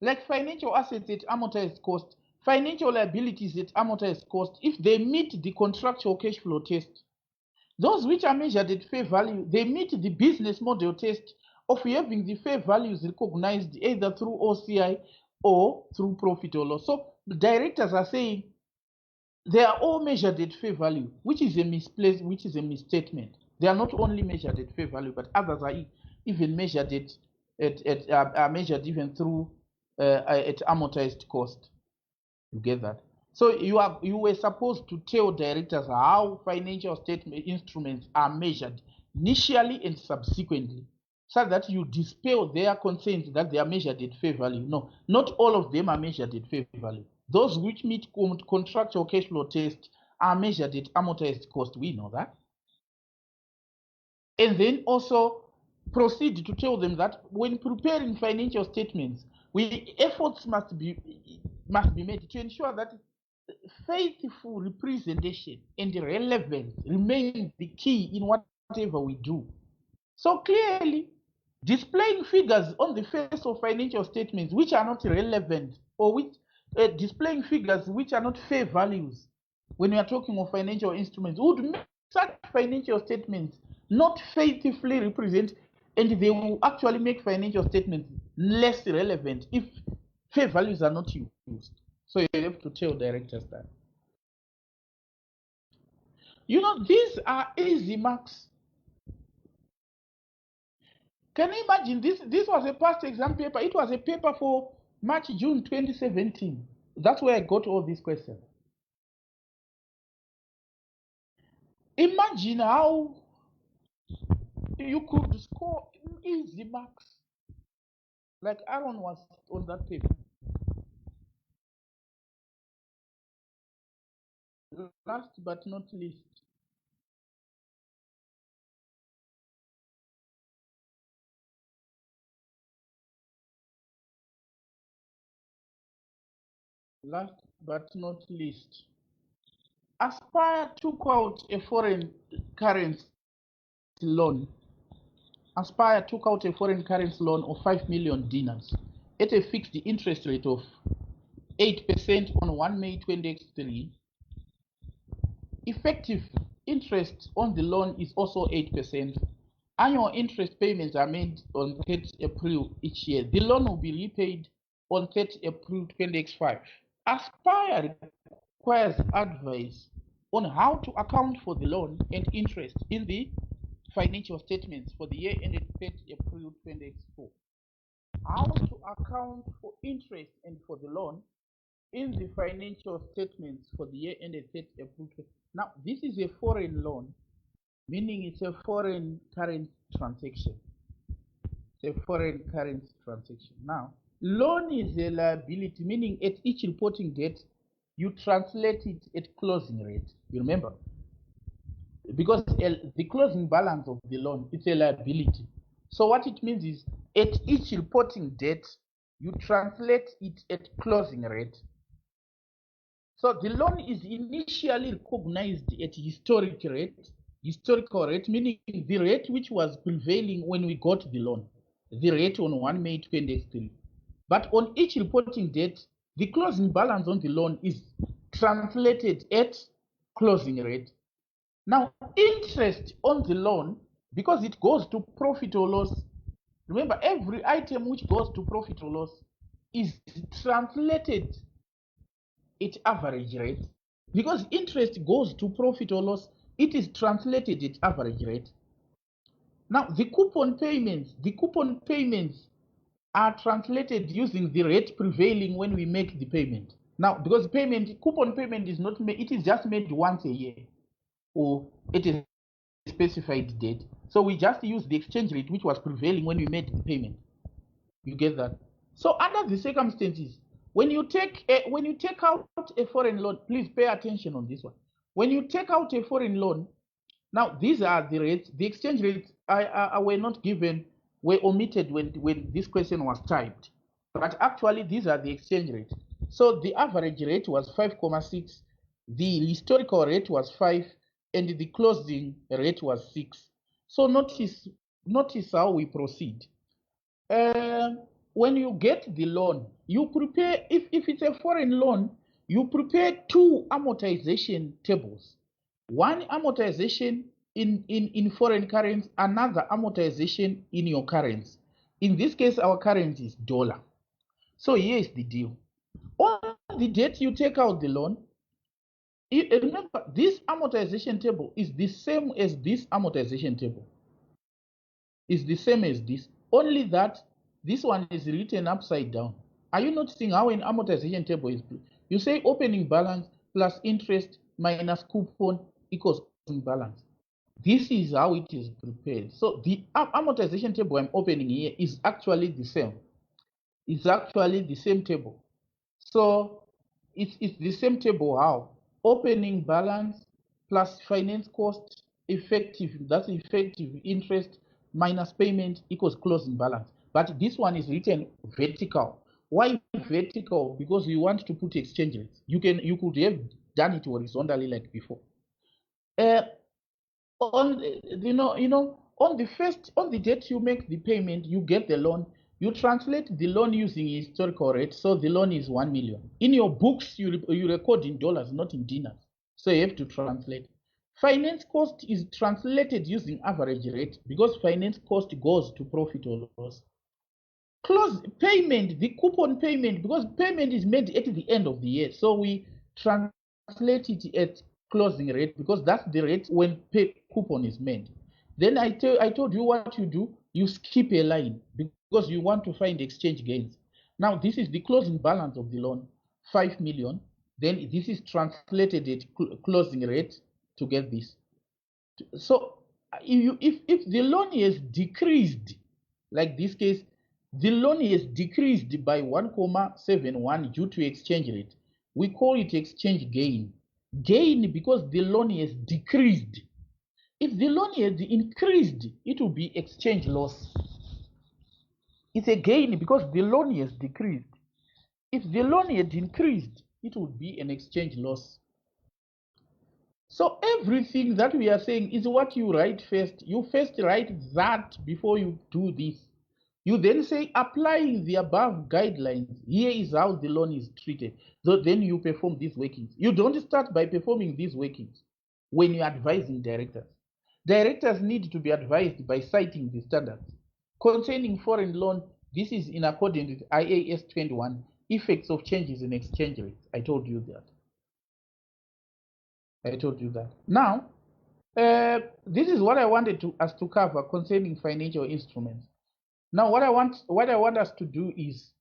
Like financial assets at amortized cost, financial liabilities at amortized cost, if they meet the contractual cash flow test. Those which are measured at fair value, they meet the business model test of having the fair values recognized either through OCI or through profit or loss. So the directors are saying they are all measured at fair value, which is a misstatement. They are not only measured at fair value, but others are even measured are measured even through at amortized cost. You get that? So you were supposed to tell directors how financial statement instruments are measured initially and subsequently, so that you dispel their concerns that they are measured at fair value. No, not all of them are measured at fair value. Those which meet contractual cash flow test are measured at amortized cost. We know that. And then also proceed to tell them that when preparing financial statements, efforts must be made to ensure that faithful representation and relevance remain the key in whatever we do. So clearly, displaying figures on the face of financial statements which are not relevant, or which displaying figures which are not fair values when we are talking of financial instruments, would make such financial statements not faithfully represent, and they will actually make financial statements less relevant if fair values are not used. So you have to tell directors that. These are easy marks. Can you imagine this? This was a past exam paper. It was a paper for March, June 2017. That's where I got all these questions. Imagine how you could score easy marks like Aaron was on that paper. Last but not least, Aspire took out a foreign currency loan. Aspire took out a foreign currency loan of 5 million dinars at a fixed interest rate of 8% on 1 May 2023. Effective interest on the loan is also 8%. Annual interest payments are made on 30 April each year. The loan will be repaid on 30 April 2025. Aspire requires advice on how to account for the loan and interest in the financial statements for the year ended 30 April 2024. How to account for interest and for the loan in the financial statements for the year ended 30 April 2024. Now, this is a foreign loan, meaning it's a foreign currency transaction. It's a foreign currency transaction. Now, loan is a liability, meaning at each reporting date, you translate it at closing rate. You remember? Because the closing balance of the loan, it's a liability. So what it means is at each reporting date, you translate it at closing rate. So the loan is initially recognized at historical rate, meaning the rate which was prevailing when we got the loan, the rate on 1 May 2023. But on each reporting date, the closing balance on the loan is translated at closing rate. Now, interest on the loan, because it goes to profit or loss, remember every item which goes to profit or loss is translated at average rate. Because interest goes to profit or loss, it is translated at average rate. Now, the coupon payments are translated using the rate prevailing when we make the payment. Now, because coupon payment is not made, it is just made once a year or at a specified date. So we just use the exchange rate which was prevailing when we made the payment. You get that? So under the circumstances, when you take out a foreign loan, please pay attention on this one. When you take out a foreign loan, now these are the rates. The exchange rates were not given, were omitted when this question was typed. But actually, these are the exchange rates. So the average rate was 5.6, the historical rate was 5, and the closing rate was 6. So notice how we proceed. When you get the loan, you prepare, if it's a foreign loan, you prepare 2 amortization tables. One amortization in foreign currency, another amortization in your currency. In this case, our currency is dollar. So here is the deal. On the date you take out the loan, remember this amortization table is the same as this amortization table. It's the same as this, only that this one is written upside down. Are you noticing how an amortization table is? You say opening balance plus interest minus coupon equals closing balance. This is how it is prepared. So the amortization table I'm opening here is actually the same. It's actually the same table. So it's the same table. How? Opening balance plus finance cost effective, that's effective interest minus payment equals closing balance. But this one is written vertical. Why vertical? Because you want to put exchange rates. You could have done it horizontally like before. On the date you make the payment, you get the loan. You translate the loan using historical rate, so the loan is 1 million. In your books, you record in dollars, not in dinars. So you have to translate Finance cost is translated using average rate because finance cost goes to profit or loss. Close payment, the coupon payment, because payment is made at the end of the year, so we translate it at closing rate because that's the rate when coupon is made. Then I told you what you do. You skip a line because you want to find exchange gains. Now this is the closing balance of the loan, 5 million. Then this is translated at closing rate to get this. So if the loan is decreased, like this case, the loan is decreased by 1,71 due to exchange rate, we call it exchange gain. Gain because the loan is decreased. If the loan is increased, it will be exchange loss. It's a gain because the loan is decreased. If the loan is increased, it would be an exchange loss. So everything that we are saying is what you write first. You first write that before you do this. You then say, applying the above guidelines, here is how the loan is treated. So then you perform these workings. You don't start by performing these workings when you're advising directors. Directors need to be advised by citing the standards. Concerning foreign loan, this is in accordance with IAS 21, effects of changes in exchange rates. I told you that. Now, this is what I wanted us to cover concerning financial instruments. Now, what I want us to do is,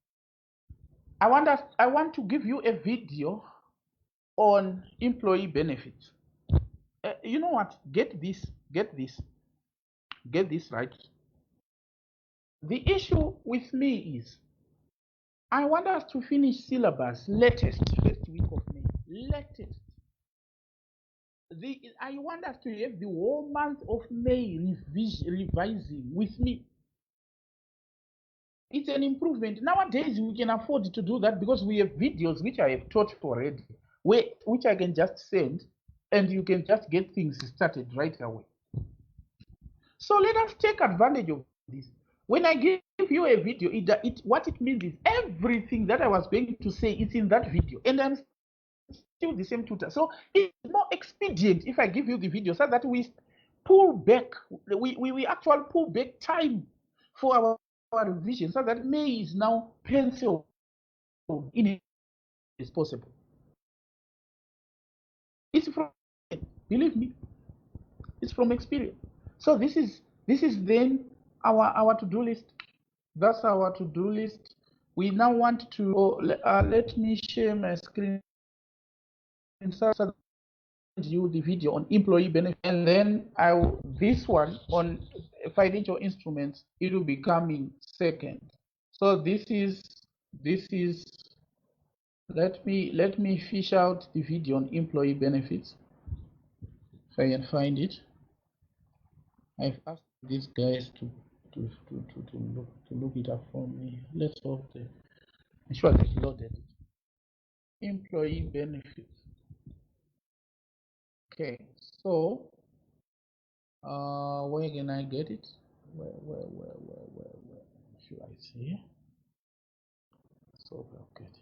I want to give you a video on employee benefits. You know what? Get this right. The issue with me is, I want us to finish syllabus latest first week of May. Latest. I want us to have the whole month of May revising with me. It's an improvement. Nowadays, we can afford to do that because we have videos which I have taught already, which I can just send, and you can just get things started right away. So let us take advantage of this. When I give you a video, what it means is everything that I was going to say is in that video, and I'm still the same tutor. So it's more expedient if I give you the video so that we pull back, we actually pull back time for our revision so that May is now penciled in as possible. It's from, believe me, it's from experience. So this is then our to-do list. That's our to-do list. We now want to let me share my screen so that you the video on employee benefit, and then this one on financial instruments, it will be coming second. So this is let me fish out the video on employee benefits if I can find it. I've asked these guys to look it up for me. Let's hope I'm sure they loaded it. Employee benefits. Okay, so where can I get it? Where should I see? So I'll get it.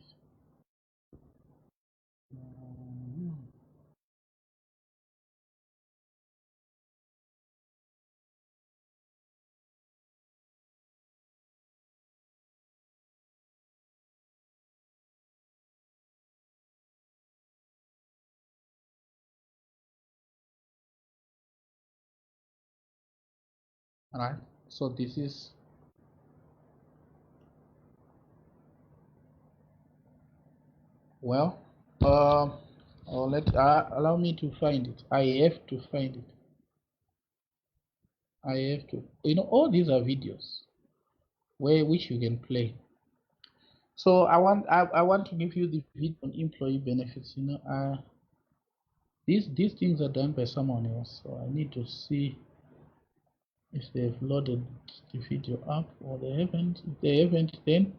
All right. So this is well. Allow me to find it. I have to find it. I have to. All these are videos which you can play. So I want to give you the video on employee benefits. These things are done by someone else, so I need to see if they've loaded the video up or they haven't. If they haven't, then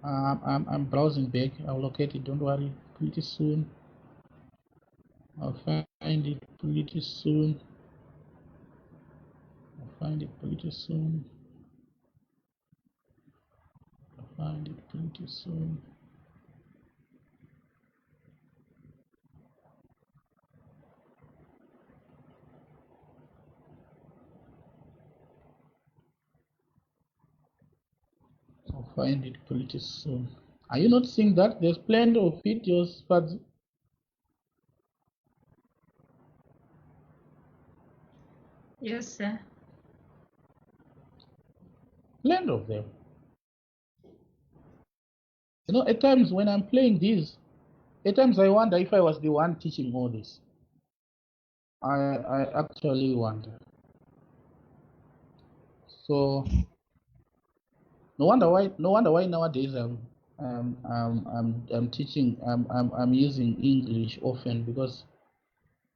I'm browsing back. I'll locate it. Don't worry. Pretty soon. I'll find it pretty soon. I'll find it pretty soon. I'll find it pretty soon. find it pretty soon. Are you not seeing that? There's plenty of videos, but Yes, sir. plenty of them. You know, at times when I'm playing these, at times I wonder if I was the one teaching all this. I actually wonder. So no wonder why nowadays I'm teaching I'm using English often, because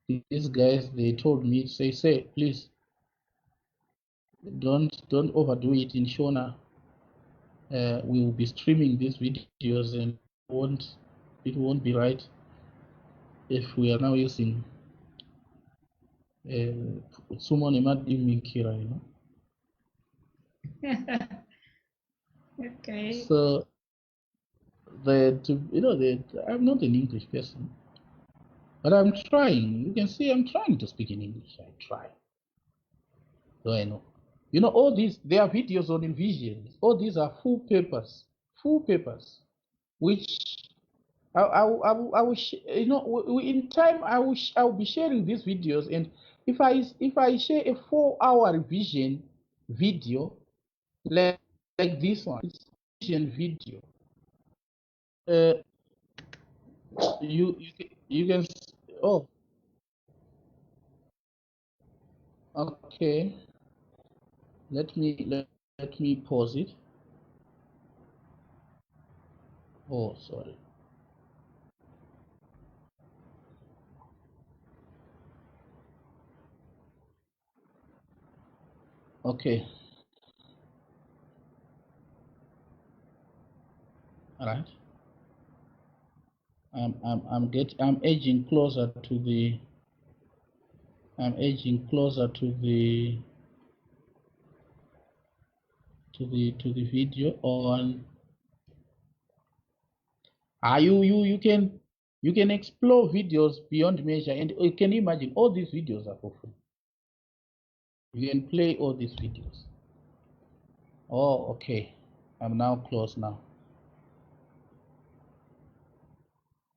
these guys, they told me, say please don't overdo it in Shona. We will be streaming these videos, and it won't be right if we are now using Summon Imadi Kira, you know. Okay. So I'm not an English person, but I'm trying. You can see I'm trying to speak in English. I try. So I know. You know, all these, there are videos on Envision. All these are full papers, which I will you know, in time I will be sharing these videos, and if I share a 4-hour revision video like this one, it's revision video. You can oh, okay, let me pause it. Oh, sorry. Okay, all right. I'm edging closer to the video on. You can explore videos beyond measure, and you can imagine all these videos are for free. You can play all these videos. Oh, okay. I'm now close now.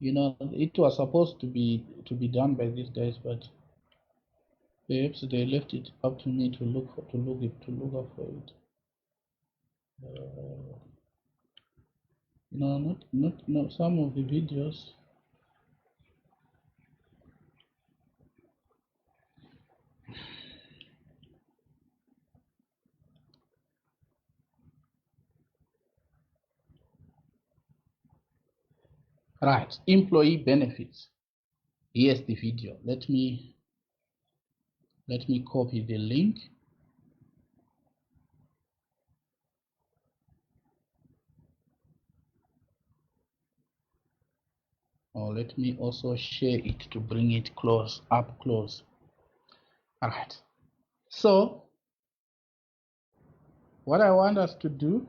You know, it was supposed to be done by these guys, but perhaps they left it up to me to look up for it. No, not some of the videos. Right, employee benefits. Here's the video. Let me copy the link. Or let me also share it to bring it up close. All right. So what I want us to do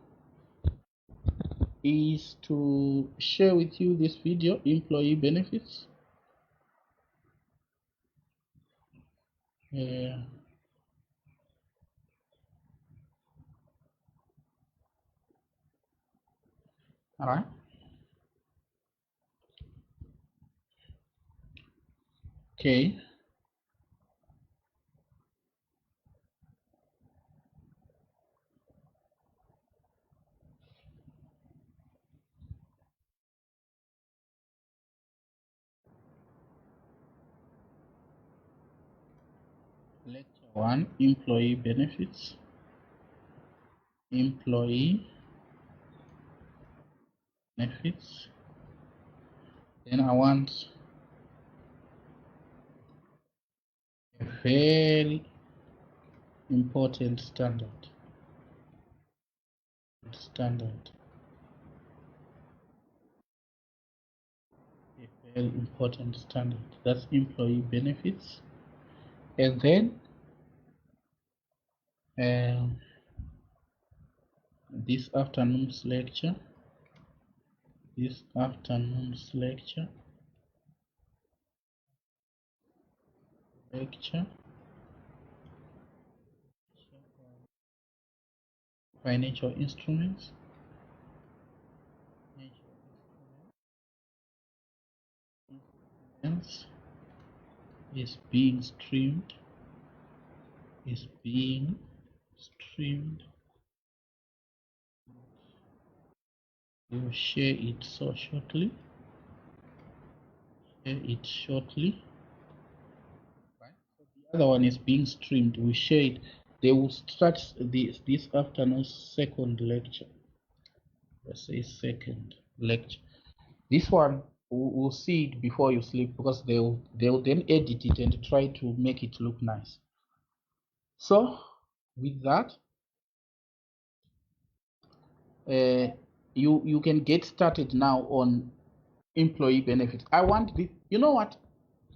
is to share with you this video, employee benefits. All right. Okay. Lecture 1, employee benefits. Employee benefits. Then I want a very important standard. A very important standard. That's employee benefits. And then this afternoon's lecture. Financial instruments. Else is being streamed. Is being streamed. We will share it so shortly. Share it shortly. Right. So the other one is being streamed. We share it. They will start this afternoon's second lecture. Let's say second lecture. This one we'll see it before you sleep, because they'll then edit it and try to make it look nice. So with that, you can get started now on employee benefits. I want the, you know what,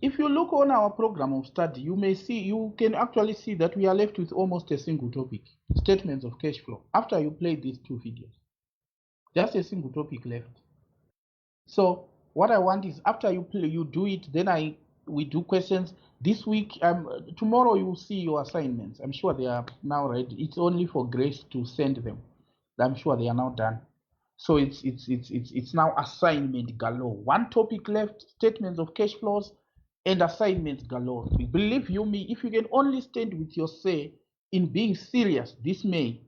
if you look on our program of study, you can actually see that we are left with almost a single topic, statements of cash flow. After you play these two videos, just a single topic left. So what I want is, after you play, you do it, then we do questions this week. Tomorrow you will see your assignments. I'm sure they are now ready. It's only for Grace to send them. I'm sure they are now done. So it's now assignment galore. One topic left: statements of cash flows and assignments galore. Believe you me, if you can only stand with your say in being serious this May,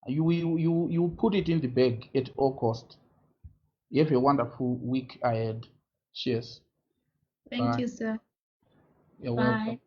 you put it in the bag at all cost. You have a wonderful week ahead. Cheers. Thank you, sir. You're Bye. welcome.